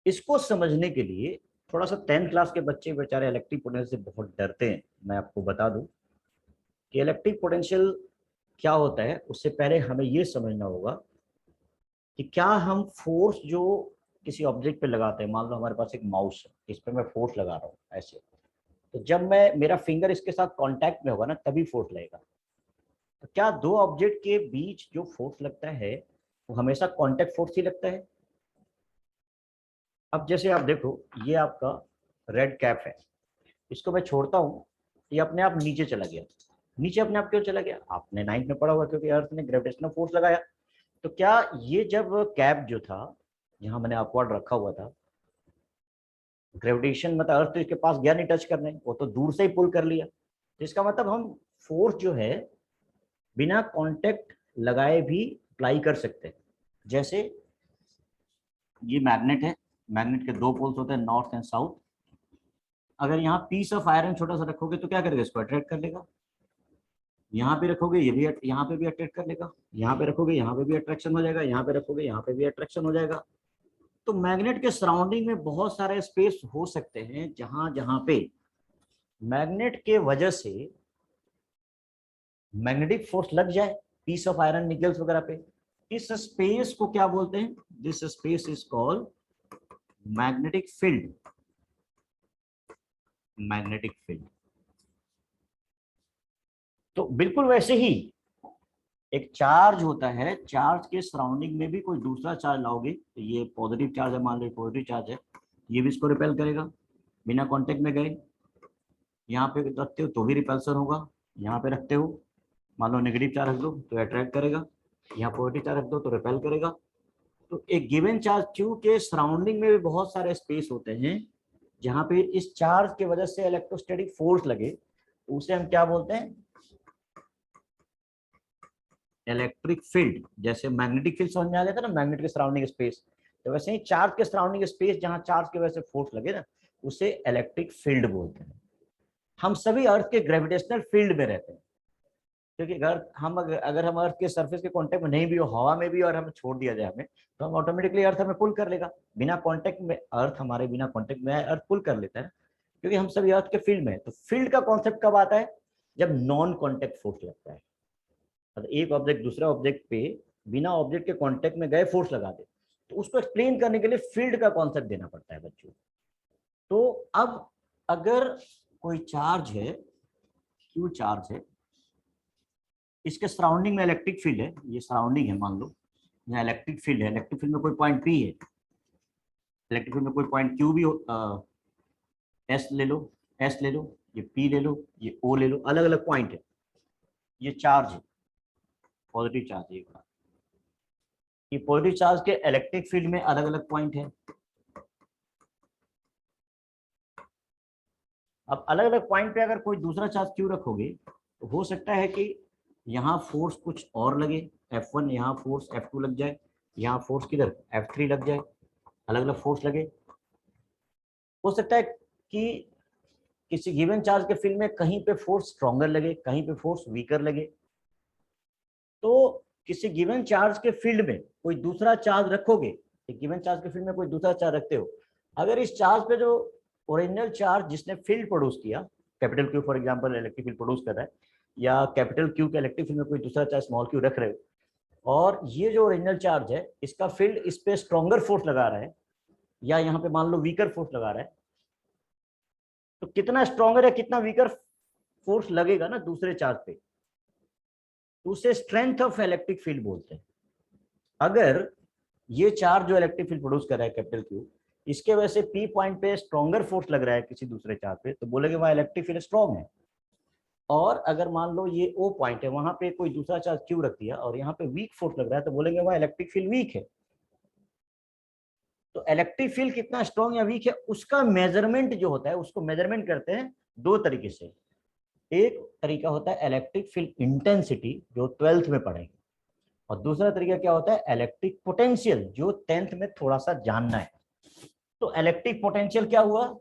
इसको समझने के लिए थोड़ा सा 10th क्लास के बच्चे बेचारे इलेक्ट्रिक पोटेंशियल से बहुत डरते हैं। मैं आपको बता दूं कि इलेक्ट्रिक पोटेंशियल क्या होता है, उससे पहले हमें ये समझना होगा कि क्या हम फोर्स जो किसी ऑब्जेक्ट पे लगाते हैं, मान लो हमारे पास एक माउस है, इस पे मैं फोर्स लगा रहा हूँ ऐसे, तो जब मैं मेरा फिंगर इसके साथ कांटेक्ट में होगा ना, तभी फोर्स लगेगा। तो क्या दो ऑब्जेक्ट के बीच जो फोर्स लगता है वो हमेशा कांटेक्ट फोर्स ही लगता है? अब जैसे आप देखो, ये आपका रेड कैप है, इसको मैं छोड़ता हूँ, ये अपने आप नीचे चला गया। नीचे अपने आप क्यों चला गया? आपने 9th में पढ़ा हुआ, क्योंकि अर्थ ने ग्रेविटेशनल फोर्स लगाया। तो क्या ये जब कैप जो था, जहां मैंने अपवर्ड रखा हुआ था, ग्रेविटेशन मतलब अर्थ तो इसके पास गया नहीं टच करने, वो तो दूर से ही पुल कर लिया। तो इसका मतलब हम फोर्स जो है बिना कांटेक्ट लगाए भी अप्लाई कर सकते हैं। जैसे ये मैग्नेट है, मैग्नेट के दो पोल्स होते हैं, नॉर्थ एंड साउथ। अगर यहाँ पीस ऑफ आयरन छोटा सा रखोगे तो क्या करेगा, इसको अट्रैक्ट कर लेगा। यहाँ पे रखोगे ये भी, यहाँ पे भी अट्रैक्ट कर लेगा। यहाँ पे रखोगे यहाँ पे भी अट्रैक्शन हो जाएगा, यहाँ पे रखोगे यहाँ पे भी अट्रैक्शन हो जाएगा। तो मैग्नेट के सराउंडिंग में बहुत सारे स्पेस हो सकते हैं जहां जहां पे मैग्नेट के वजह से मैग्नेटिक फोर्स लग जाए, पीस ऑफ आयरन, निकल्स वगैरह पे। इस स्पेस को क्या बोलते हैं? This space is called magnetic field. Magnetic field. तो बिल्कुल वैसे ही एक चार्ज होता है, चार्ज के सराउंडिंग में भी कोई दूसरा चार्ज लाओगे, तो ये पॉजिटिव चार्ज है, मान लो पॉजिटिव चार्ज है, ये भी इसको रिपेल करेगा बिना कांटेक्ट में गए। यहाँ पे रखते हो तो भी रिपल्सन होगा, यहाँ पे रखते हो मान लो नेगेटिव चार्ज रख दो तो अट्रैक्ट करेगा, यहाँ पॉजिटिव चार्ज रख दो तो रिपेल करेगा। तो एक गिवन चार्ज क्यू के सराउंडिंग में भी बहुत सारे स्पेस होते हैं जहाँ पे इस चार्ज की वजह से इलेक्ट्रोस्टैटिक फोर्स लगे, उसे हम क्या बोलते हैं? Electric field. जैसे मैग्नेटिक फील्ड समझ में आ गया था ना, मैग्नेट के सराउंडिंग स्पेस, तो वैसे ही चार्ज के सराउंडिंग स्पेस जहां चार्ज की वजह से फोर्स लगे ना, उसे इलेक्ट्रिक फील्ड बोलते हैं। हम सभी अर्थ के ग्रेविटेशनल फील्ड में रहते हैं, क्योंकि अगर हम अर्थ के सरफेस के कांटेक्ट में नहीं भी हो, हवा में भी, और हमें छोड़ दिया जाए हमें, तो हम ऑटोमेटिकली अर्थ हमें पुल कर लेगा। बिना कांटेक्ट में अर्थ हमारे बिना कांटेक्ट में अर्थ पुल कर लेता है, क्योंकि हम सभी अर्थ के फील्ड में है। तो फील्ड का कॉन्सेप्ट कब आता है? जब नॉन कॉन्टेक्ट फोर्स लगता है। एक ऑब्जेक्ट दूसरे ऑब्जेक्ट पे बिना ऑब्जेक्ट के कांटेक्ट में गए फोर्स लगा दे, तो उसको एक्सप्लेन करने के लिए फील्ड का कॉन्सेप्ट देना पड़ता है बच्चों। तो अब अगर कोई चार्ज है, क्यू चार्ज है, इसके सराउंडिंग में इलेक्ट्रिक फील्ड है, ये सराउंडिंग है, मान लो यहाँ इलेक्ट्रिक फील्ड है, इलेक्ट्रिक फील्ड में कोई पॉइंट पी है, इलेक्ट्रिक फील्ड में कोई पॉइंट क्यू भी हो, एस ले लो, एस ले लो, ये पी ले लो, ये ओ ले लो, अलग अलग पॉइंट है। ये चार्ज है, पॉजिटिव चार्ज है। ये पॉजिटिव चार्ज के इलेक्ट्रिक फील्ड में अलग अलग पॉइंट है। अब अलग अलग पॉइंट पे अगर कोई दूसरा चार्ज क्यू रखोगे, तो हो सकता है कि यहाँ फोर्स कुछ और लगे, F1, यहाँ फोर्स F2 लग जाए, यहाँ फोर्स किधर F3 लग जाए, अलग अलग फोर्स लगे। हो सकता है कि किसी गिवन चार्ज के फील्ड में कहीं पे फोर्स स्ट्रॉन्गर लगे, कहीं पे फोर्स वीकर लगे। तो किसी गिवन चार्ज के फील्ड में कोई दूसरा चार्ज रखोगे, एक गिवन चार्ज के फील्ड में कोई दूसरा चार्ज रखते हो, अगर इस चार्ज पे जो ओरिजिनल चार्ज जिसने फील्ड प्रोड्यूस किया, capital Q for example electric field produce कर रहा है, या कैपिटल क्यू के इलेक्ट्रिक फील्ड में कोई दूसरा चार्ज स्मॉल क्यू रख रहे हो, और ये जो ओरिजिनल चार्ज है इसका फील्ड इस पे स्ट्रॉन्गर फोर्स लगा रहा है या यहाँ पे मान लो वीकर फोर्स लगा रहा है, तो कितना स्ट्रॉन्गर या कितना वीकर फोर्स लगेगा ना दूसरे चार्ज पे, तो उसे स्ट्रेंथ ऑफ इलेक्ट्रिक फील्ड बोलते हैं। अगर ये चार्ज जो इलेक्ट्रिक फील्ड प्रोड्यूस कर रहा है कैपिटल क्यू, इसके वजह से पी पॉइंट पे स्ट्रॉन्गर फोर्स लग रहा है किसी दूसरे चार्ज पे, तो बोलेंगे वहां इलेक्ट्रिक फील्ड स्ट्रॉन्ग है। और अगर मान लो ये ओ पॉइंट है, वहां पे कोई दूसरा चार्ज क्यू रख दिया और यहाँ पे वीक फोर्स लग रहा है, तो बोलेंगे वहां इलेक्ट्रिक फील्ड वीक है। तो इलेक्ट्रिक फील्ड कितना स्ट्रॉन्ग या वीक है उसका मेजरमेंट जो होता है, उसको मेजरमेंट करते हैं दो तरीके से। एक तरीका होता है इलेक्ट्रिक फील्ड इंटेंसिटी, जो 12th में पढ़ेंगे, और दूसरा तरीका क्या होता है इलेक्ट्रिक पोटेंशियल, जो 10th में थोड़ा सा जानना है। तो इलेक्ट्रिक पोटेंशियल क्या हुआ,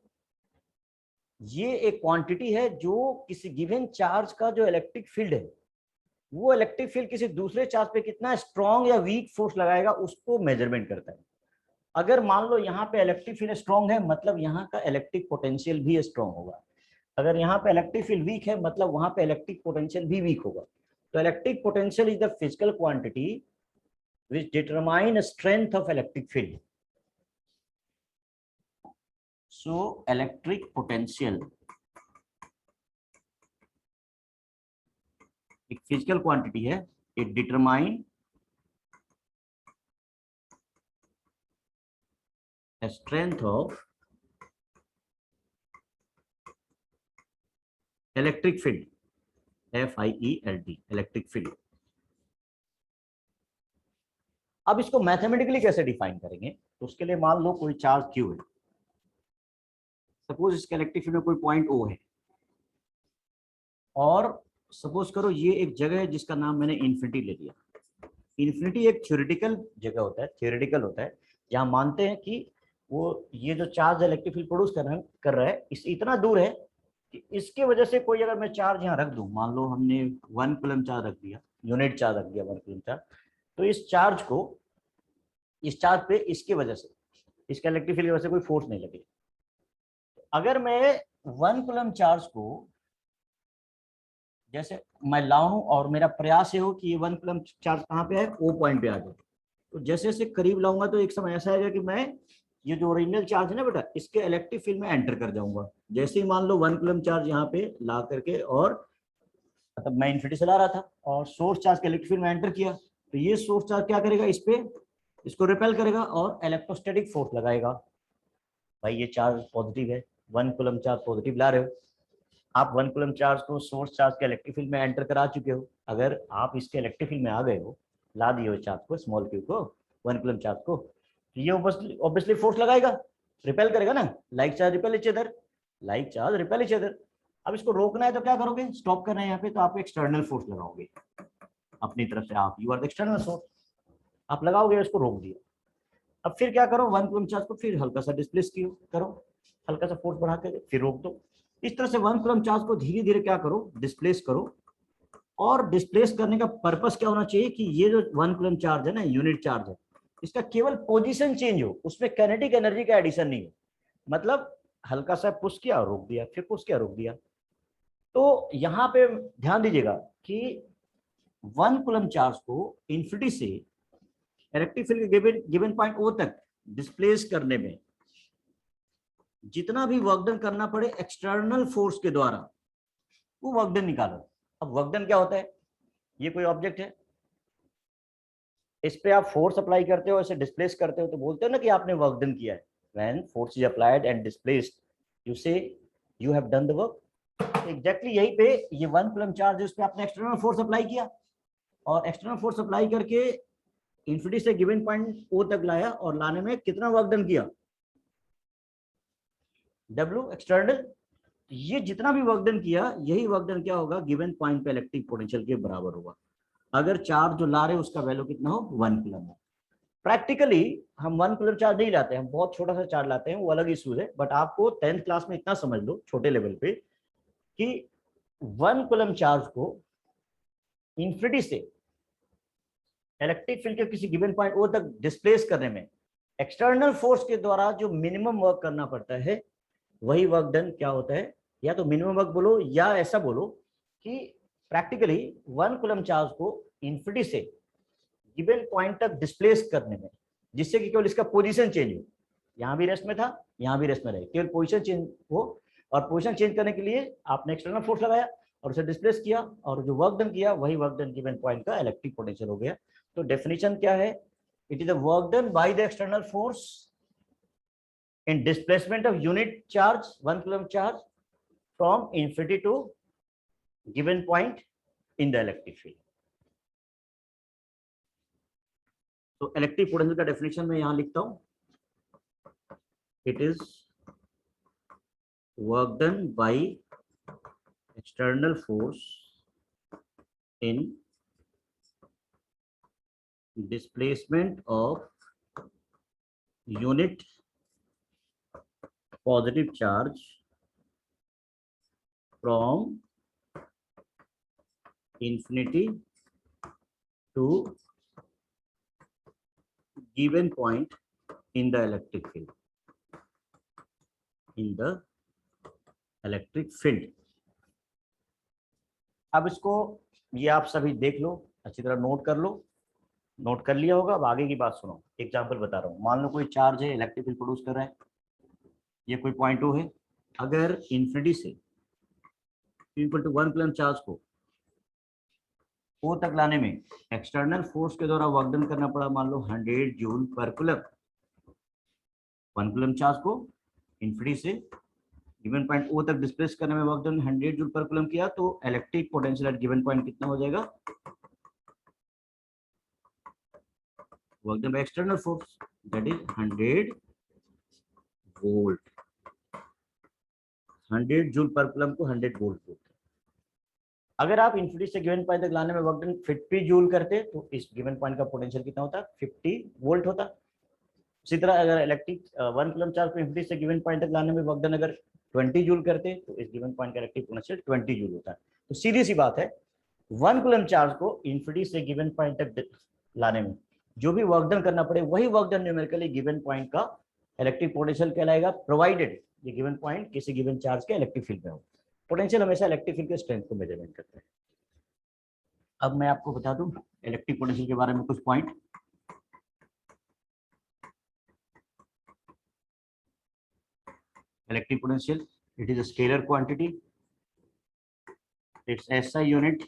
ये एक क्वांटिटी है जो किसी गिवन चार्ज का जो इलेक्ट्रिक फील्ड है, वो इलेक्ट्रिक फील्ड किसी दूसरे चार्ज पे कितना स्ट्रॉन्ग या वीक फोर्स लगाएगा उसको मेजरमेंट करता है। अगर मान लो यहाँ पे इलेक्ट्रिक फील्ड स्ट्रॉन्ग है, मतलब यहाँ का इलेक्ट्रिक पोटेंशियल भी स्ट्रॉन्ग होगा। अगर यहाँ पे इलेक्ट्रिक फील्ड वीक है, मतलब वहां पे इलेक्ट्रिक पोटेंशियल भी वीक होगा। तो electric potential is the physical quantity which determine strength of electric field. So electric potential एक फिजिकल क्वांटिटी है, it determine the strength of electric field, FIELD, electric field। अब इसको मैथमेटिकली कैसे define करेंगे, तो उसके लिए मान लो कोई चार्ज क्यू है, सपोज इसके इलेक्ट्रिक फील्ड में कोई पॉइंट ओ है, और सपोज करो ये एक जगह है जिसका नाम मैंने इन्फिनिटी ले लिया। इन्फिनिटी एक थ्योरेटिकल जगह होता है, थियोरेटिकल होता है, जहां मानते हैं कि वो ये जो चार्ज इलेक्ट्रिक फील्ड प्रोड्यूस कर रहा है इस इतना दूर है कि इसके वजह से कोई अगर मैं चार्ज यहाँ रख दूं, मान लो हमने 1 कूलम चार्ज रख दिया, यूनिट चार्ज रख दिया 1 कूलम चार्ज, तो इस चार्ज को, इस चार्ज पे इसके वजह से, इसके इलेक्ट्रिक फील्ड की वजह से कोई फोर्स नहीं लगे। अगर मैं 1 कूलम चार्ज को जैसे मैं लाऊं और मेरा प्रयास ये हो कि ये 1 कूलम चार्ज कहाँ पे है, ओ पॉइंट पे आ जाए, तो जैसे जैसे करीब लाऊंगा तो एक समय ऐसा आएगा कि मैं ये जो ओरिजिनल चार्ज है ना बेटा, इसके इलेक्ट्रिक फील्ड में एंटर कर जाऊंगा। जैसे ही मान लो 1 कूलम चार्ज यहाँ पे ला करके, और मतलब मैं इन्फिनिटी चला रहा था और सोर्स चार्ज के इलेक्ट्रिक फील्ड में एंटर किया, तो ये सोर्स चार्ज क्या करेगा, इस पे इसको रिपेल करेगा और इलेक्ट्रोस्टैटिक फोर्स लगाएगा। भाई ये चार्ज पॉजिटिव है, 1 कूलम चार्ज पॉजिटिव ला रहे हो आप, 1 कूलम चार्ज को सोर्स चार्ज के इलेक्ट्रिक फील्ड में एंटर करा चुके हो। अगर आप इसके इलेक्ट्रिक फील्ड में आ गए हो, ला दिए हो चार्ज को, स्मॉल क्यू को, 1 कूलम चार्ज को, तो ये ऑब्वियसली फोर्स लगाएगा, रिपेल करेगा ना, like charge repel each other, like charge repel each other. अब इसको रोकना है तो क्या करोगे, स्टॉप करना है यहाँ पे, तो आप एक्सटर्नल फोर्स लगाओगे अपनी तरफ से, आप you are the external force, आप लगाओगे, इसको रोक दिया। अब फिर क्या करो, 1 कूलम चार्ज को फिर हल्का सा डिस्प्लेस करो, हल्का सा फोर्स बढ़ा के फिर रोक दो। इस तरह से 1 कूलम चार्ज को धीरे धीरे क्या करो, डिस्प्लेस करो। और डिस्प्लेस करने का पर्पस क्या होना चाहिए कि ये जो 1 कूलम चार्ज है ना, यूनिट चार्ज है, इसका केवल पोजीशन चेंज हो, उसमें काइनेटिक एनर्जी का एडिशन नहीं हो। मतलब हल्का सा पुश किया रोक दिया, फिर पुश किया रोक दिया। तो यहाँ पे ध्यान दीजिएगा कि 1 कूलम चार्ज को इन्फिनिटी से इलेक्ट्रिक फील्ड के गिवन पॉइंट ओ तक डिस्प्लेस करने में जितना भी वर्क डन करना पड़े एक्सटर्नल फोर्स के द्वारा, वो वर्क डन निकालो। अब वर्क डन क्या होता है, ये कोई ऑब्जेक्ट है, इस पे आप फोर्स अप्लाई करते हो, ऐसे डिस्प्लेस करते हो, तो बोलते हो ना कि आपने वर्क डन किया है। When force is applied and displaced, you say you have done the work. Exactly यहीं पे ये 1 कूलम चार्ज है, उस पे आपने एक्सटर्नल फोर्स अप्लाई किया, और एक्सटर्नल फोर्स अप्लाई करके इन्फिनिटी से गिवन पॉइंट ओ तक लाया, और लाने में कितना वर्क डन किया, W एक्सटर्नल। ये जितना भी वर्क डन किया, यही वर्क डन क्या होगा, गिवन पॉइंट पे इलेक्ट्रिक पोटेंशियल के बराबर होगा, अगर चार्ज जो ला रहे उसका वैल्यू कितना हो, 1 कूलम हो। प्रैक्टिकली हम 1 कूलम चार्ज नहीं लाते, हम बहुत छोटा सा चार्ज लाते हैं, वो अलग इशूज है। बट आपको 10th क्लास में इतना समझ लो छोटे लेवल पे कि 1 कूलम चार्ज को इन्फिनिटी से इलेक्ट्रिक फील्ड के किसी गिवन पॉइंट ओ तक डिस्प्लेस करने में एक्सटर्नल फोर्स के द्वारा जो मिनिमम वर्क करना पड़ता है, वही वर्क डन क्या होता है, या तो मिनिमम वर्क बोलो, या ऐसा बोलो कि प्रैक्टिकली 1 कूलम चार्ज को इन्फिनिटी से गिवन पॉइंट तक डिस्प्लेस करने में, जिससे कि केवल इसका पोजीशन चेंज हो, यहाँ भी रेस्ट में था, यहाँ भी रेस्ट में रहे, केवल पोजीशन चेंज हो। और पोजीशन चेंज करने के लिए आपने एक्सटर्नल फोर्स लगाया और उसे डिस्प्लेस किया, और जो वर्क डन किया वही वर्क डन गिवन पॉइंट का इलेक्ट्रिक पोटेंशियल हो गया। तो डेफिनेशन क्या है? It is the work done by the external force in displacement of unit charge 1 coulomb charge from infinity to given point in the electric field. तो electric potential का definition मैं यहां लिखता हूं, it is work done by external force in displacement of unit positive charge from infinity to given point in the electric field. In the electric field. अब इसको ये आप सभी देख लो, अच्छी तरह नोट कर लो, नोट कर लिया होगा। अब आगे की बात सुनो, एग्जांपल बता रहा हूँ। मान लो कोई चार्ज है, इलेक्ट्रिक फील्ड प्रोड्यूस कर रहा है, ये कोई पॉइंट ओ है। अगर इन्फिनिटी से इक्वल टू 1 कूलम्ब चार्ज को ओ तक लाने में एक्सटर्नल फोर्स के द्वारा वर्क डन करना पड़ा, मान लो 100 जूल पर कूलम्ब। 1 कूलम्ब चार्ज को इन्फिनिटी से गिवन पॉइंट ओ तक डिस्प्लेस करने में वर्क डन 100 जूल पर कूलम्ब किया, तो electric potential at given point कितना हो जाएगा? Work done by external force, that is 100 volt. 100 joule पर कूलम्ब को 100 वोल्ट बोलते हैं। अगर आप इन्फिनिटी से गिवन पॉइंट तक लाने में वर्क डन 50 जूल करते तो इस गिवन पॉइंट का पोटेंशियल कितना होता? 50 वोल्ट होता। इसी तरह अगर इलेक्ट्रिक 1 कूलम्ब चार्ज को इन्फिनिटी से गिवन पॉइंट तक लाने में वर्क डन अगर 20 जूल करते तो इस गिवन पॉइंट का इलेक्ट्रिक पोटेंशियल 20 जूल होता है। तो सीधी सी बात है, 1 कूलम्ब चार्ज को इन्फिनिटी से गिवन पॉइंट तक लाने में जो भी वर्क डन करना पड़े, वही work done numerically given point का इलेक्ट्रिक पोटेंशियल कहलाएगा, प्रोवाइडेड ये गिवन पॉइंट किसी गिवन चार्ज के इलेक्ट्रिक फील्ड में हो। पोटेंशियल हमेशा इलेक्ट्रिक फील्ड के स्ट्रेंथ को मेजरमेंट करता है। अब मैं आपको बता दूं इलेक्ट्रिक पोटेंशियल के बारे में कुछ point. Electric potential, it is a scalar quantity, it's SI unit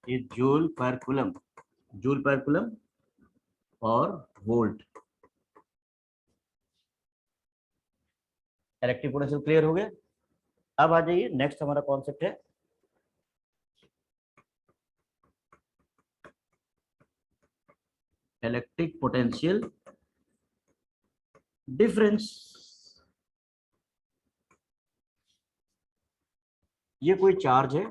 is joule पर कूलम्ब, जूल पर कूलम्ब और वोल्ट। इलेक्ट्रिक पोटेंशियल क्लियर हो गया। अब आ जाइए, नेक्स्ट हमारा कॉन्सेप्ट है इलेक्ट्रिक पोटेंशियल डिफरेंस। ये कोई चार्ज है,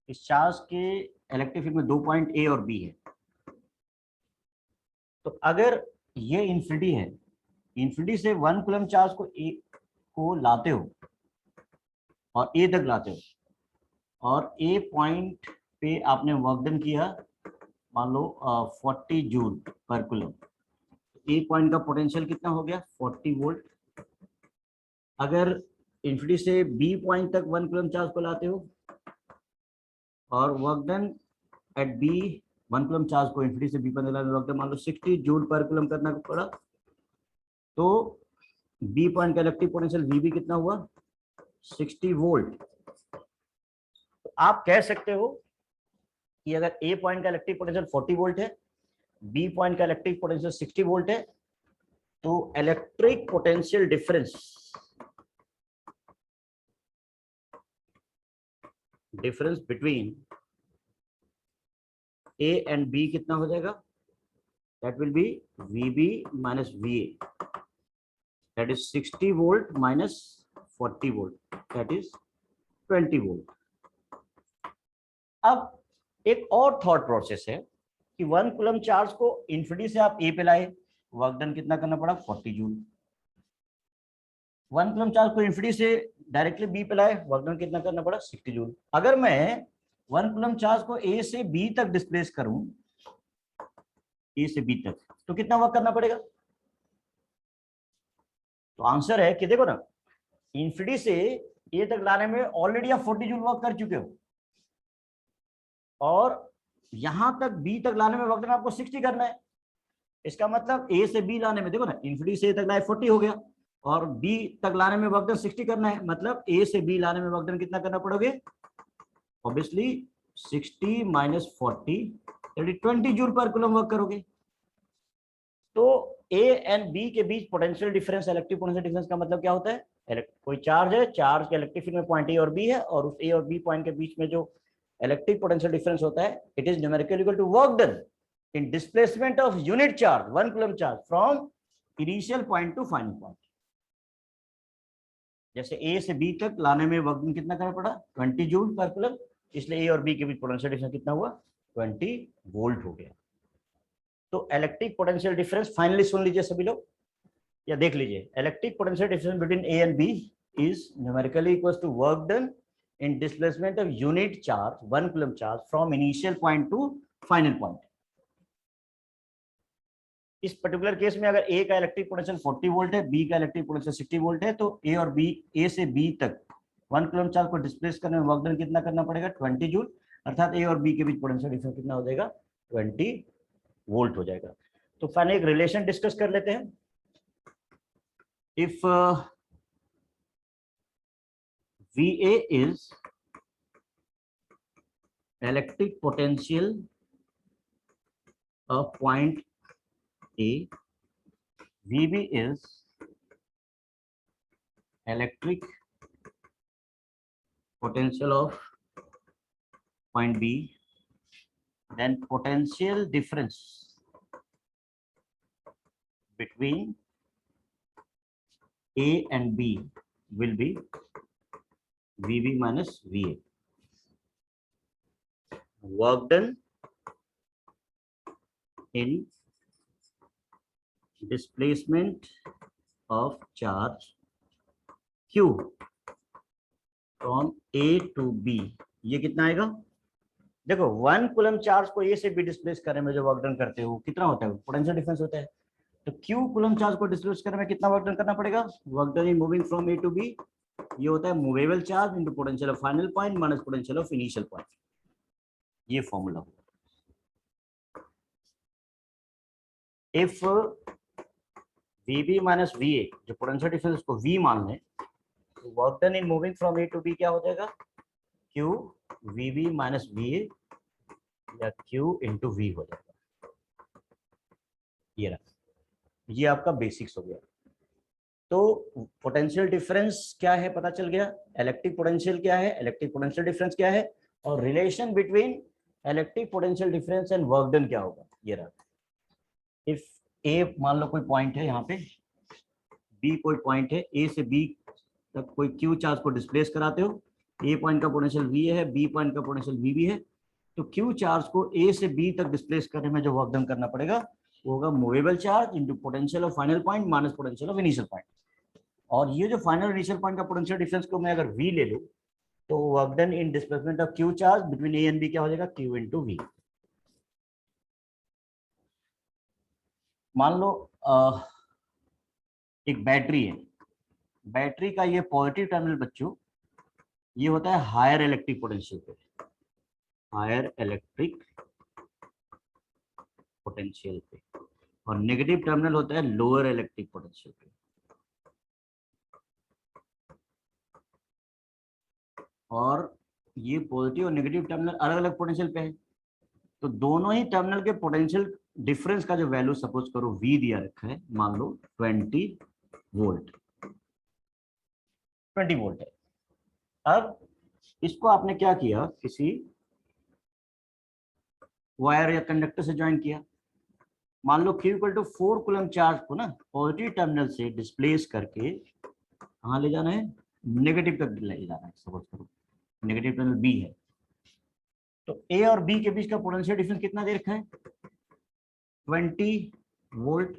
इस चार्ज के इलेक्ट्रिक फील्ड में 2 पॉइंट ए और बी है। तो अगर ये इन्फिनिटी है, इन्फिनिटी से 1 कूलम्ब चार्ज को ए को लाते हो और ए तक लाते हो, और ए पॉइंट पे आपने वर्क डन किया मान लो 40 जूल पर कूलम्ब, ए पॉइंट का पोटेंशियल कितना हो गया? 40 वोल्ट। अगर इन्फिनिटी से बी पॉइंट तक 1 कूलम्ब चार्ज को लाते हो और work done at B, 1 coulomb charge को इन्फिनिटी से बी पर लाने में वर्क डन मान लो 60 जूल पर कूलम्ब करना पड़ा, तो बी पॉइंट का इलेक्ट्रिक पोटेंशियल वीबी कितना हुआ? 60 वोल्ट। तो आप कह सकते हो कि अगर ए पॉइंट का इलेक्ट्रिक पोटेंशियल 40 वोल्ट है, बी पॉइंट का इलेक्ट्रिक पोटेंशियल 60 वोल्ट है, तो electric potential difference between A and B कितना हो जाएगा? That will be V B minus V A, that is 60 volt minus 40 volt, that is 20 volt. अब एक और थॉट प्रोसेस है कि 1 कूलम्ब चार्ज को इन्फिनिटी से आप ए पे लाए, वर्क डन कितना करना पड़ा? 40 जूल। 1 कूलम्ब चार्ज को इन्फिनिटी से डायरेक्टली बी पे लाए, वर्क डन कितना करना पड़ा? 60 जूल। अगर मैं 1 कूलम्ब चार्ज को ए से बी तक डिस्प्लेस करूं, ए से बी तक, तो कितना वर्क करना पड़ेगा? तो आंसर है कि देखो ना, इन्फिनिटी से ए तक लाने में ऑलरेडी आप 40 जूल वर्क कर चुके हो, और यहां तक बी तक लाने में वर्क डन आपको 60 करना है। इसका मतलब ए से बी लाने में, देखो ना, इन्फिनिटी से ए तक लाए 40 हो गया, और बी तक लाने में वर्क डन 60 करना है, मतलब ए से बी लाने में वर्क डन कितना करना पड़ोगे, ऑब्वियसली 60 माइनस 40 20 जूल पर कूलम वर्क करोगे। तो ए एंड बी के बीच potential difference, electric potential difference का मतलब क्या होता है, कोई चार्ज है, चार्ज के इलेक्ट्रिक फील्ड में पॉइंट ए और बी है, और उस ए और बी पॉइंट के बीच में जो इलेक्ट्रिक पोटेंशियल डिफरेंस होता है, it is numerically equal to work done in displacement of unit charge 1 coulomb charge from initial point to final point. जैसे ए से बी तक लाने में वर्क डन कितना करना पड़ा, 20 जूल पर कूलम, इसलिए ए और बी के बीच पोटेंशियल डिफरेंस कितना हुआ, 20 वोल्ट हो गया। तो इलेक्ट्रिक पोटेंशियल डिफरेंस फाइनली सुन लीजिए सभी लोग, या देख लीजिए, electric potential difference between A and B is numerically equal to work done in displacement of unit charge 1 coulomb charge from initial point to final point. इस पर्टिकुलर केस में अगर ए का इलेक्ट्रिक पोटेंशियल 40 वोल्ट है, B का electric potential 60 volt है, तो ए और B, ए से बी तक 1 कूलम चार्ज को डिस्प्लेस करने में वर्क डन कितना करना पड़ेगा, 20 जूल, अर्थात ए और बी के बीच पोटेंशियल डिफरेंस कितना हो जाएगा, 20 वोल्ट हो जाएगा। तो फाइनली एक रिलेशन डिस्कस कर लेते हैं। If VA is electric potential of point A, VB is electric potential of point B, then potential difference between A and B will be VB minus VA. Work done in displacement of charge Q from A to B, ये कितना आएगा, देखो 1 coulomb charge को ए से B displace करने में जो work done करते हो कितना होता है, पोटेंशियल डिफरेंस होता है। तो Q कूलम चार्ज को डिस्प्लेस करने में कितना वर्क डन करना पड़ेगा, work done in moving from A to B, ये होता है movable charge into potential of final point minus potential of initial point, ये फॉर्मूला होगा। इफ VB माइनस VA, जो पोटेंशियल डिफरेंस को V मान लें, तो work done in moving from A to B क्या हो जाएगा, Q VB माइनस VA या Q इंटू V हो जाएगा। ये रहा, ये आपका बेसिक्स हो गया। तो पोटेंशियल डिफरेंस क्या है पता चल गया, इलेक्ट्रिक पोटेंशियल क्या है, इलेक्ट्रिक पोटेंशियल डिफरेंस क्या है, और relation between electric potential difference and work done क्या होगा, ये रहा। इफ ए मान लो कोई पॉइंट है यहाँ पे, बी कोई पॉइंट है, ए से बी तक कोई क्यू चार्ज को डिस्प्लेस कराते हो, ए पॉइंट का पोटेंशियल वी है, बी पॉइंट का पोटेंशियल वी है, तो क्यू चार्ज को ए से बी तक डिस्प्लेस करने में जो वर्क डन करना पड़ेगा वो होगा movable charge into potential of final point minus potential of initial point. और ये जो फाइनल इनिशियल पॉइंट का पोटेंशियल डिफरेंस को मैं अगर वी ले लूं, तो work done in displacement of Q charge between A and B क्या हो जाएगा, क्यू इंटू वी। मान लो एक बैटरी है, बैटरी का ये पॉजिटिव टर्मिनल बच्चों ये होता है हायर इलेक्ट्रिक पोटेंशियल पे, हायर इलेक्ट्रिक पोटेंशियल पे, और नेगेटिव टर्मिनल होता है लोअर इलेक्ट्रिक पोटेंशियल पे। और ये पॉजिटिव और नेगेटिव टर्मिनल अलग अलग पोटेंशियल पे है, तो दोनों ही टर्मिनल के पोटेंशियल डिफरेंस का जो वैल्यू सपोज करो V दिया रखा है, मान लो 20 वोल्ट, 20 वोल्ट है। अब इसको आपने क्या किया, किसी वायर या कंडक्टर से ज्वाइन किया, मान लो Q equal to 4 coulomb charge को ना पॉजिटिव टर्मिनल से डिस्प्लेस करके कहाँ ले जाना है, नेगेटिव तक ले जाना है, सपोज करो नेगेटिव टर्मिनल B है, तो A और B के बीच का पोटेंशियल डिफरेंस कितना दे रखा है, 20 वोल्ट।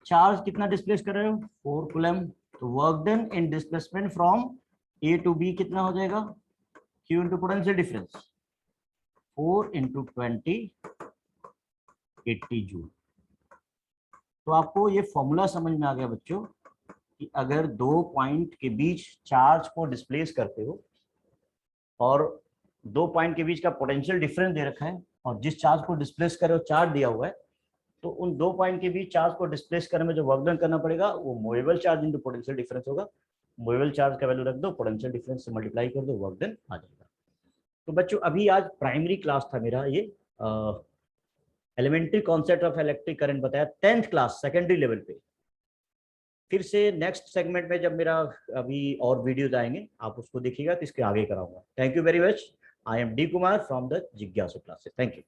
चार्ज कितना डिस्प्लेस कर रहे हो, 4 कूलम, तो work done in displacement from A to B कितना हो जाएगा, Q into potential difference 4 into 20 80 joule. तो आपको ये फॉर्मूला समझ में आ गया बच्चों कि अगर दो पॉइंट के बीच चार्ज को डिस्प्लेस करते हो और दो पॉइंट के बीच का पोटेंशियल डिफरेंस दे रखा है और जिस चार्ज को डिस्प्लेस करे वो चार्ज दिया हुआ है, तो उन दो पॉइंट के बीच चार्ज को डिस्प्लेस करने में जो वर्क डन करना पड़ेगा वो movable charge into potential difference होगा। मूवेबल चार्ज का वैल्यू रख दो, पोटेंशियल डिफरेंस से मल्टीप्लाई कर दो, वर्क डन आ जाएगा। तो बच्चों अभी आज प्राइमरी क्लास था मेरा, ये elementary concept of electric current बताया 10th क्लास सेकेंडरी लेवल पे। फिर से नेक्स्ट सेगमेंट में जब मेरा अभी और वीडियोज आएंगे आप उसको देखिएगा, तो इसके आगे कराऊंगा। Thank you very much. I am D Kumar from the जिज्ञासु क्लासेस। Thank you.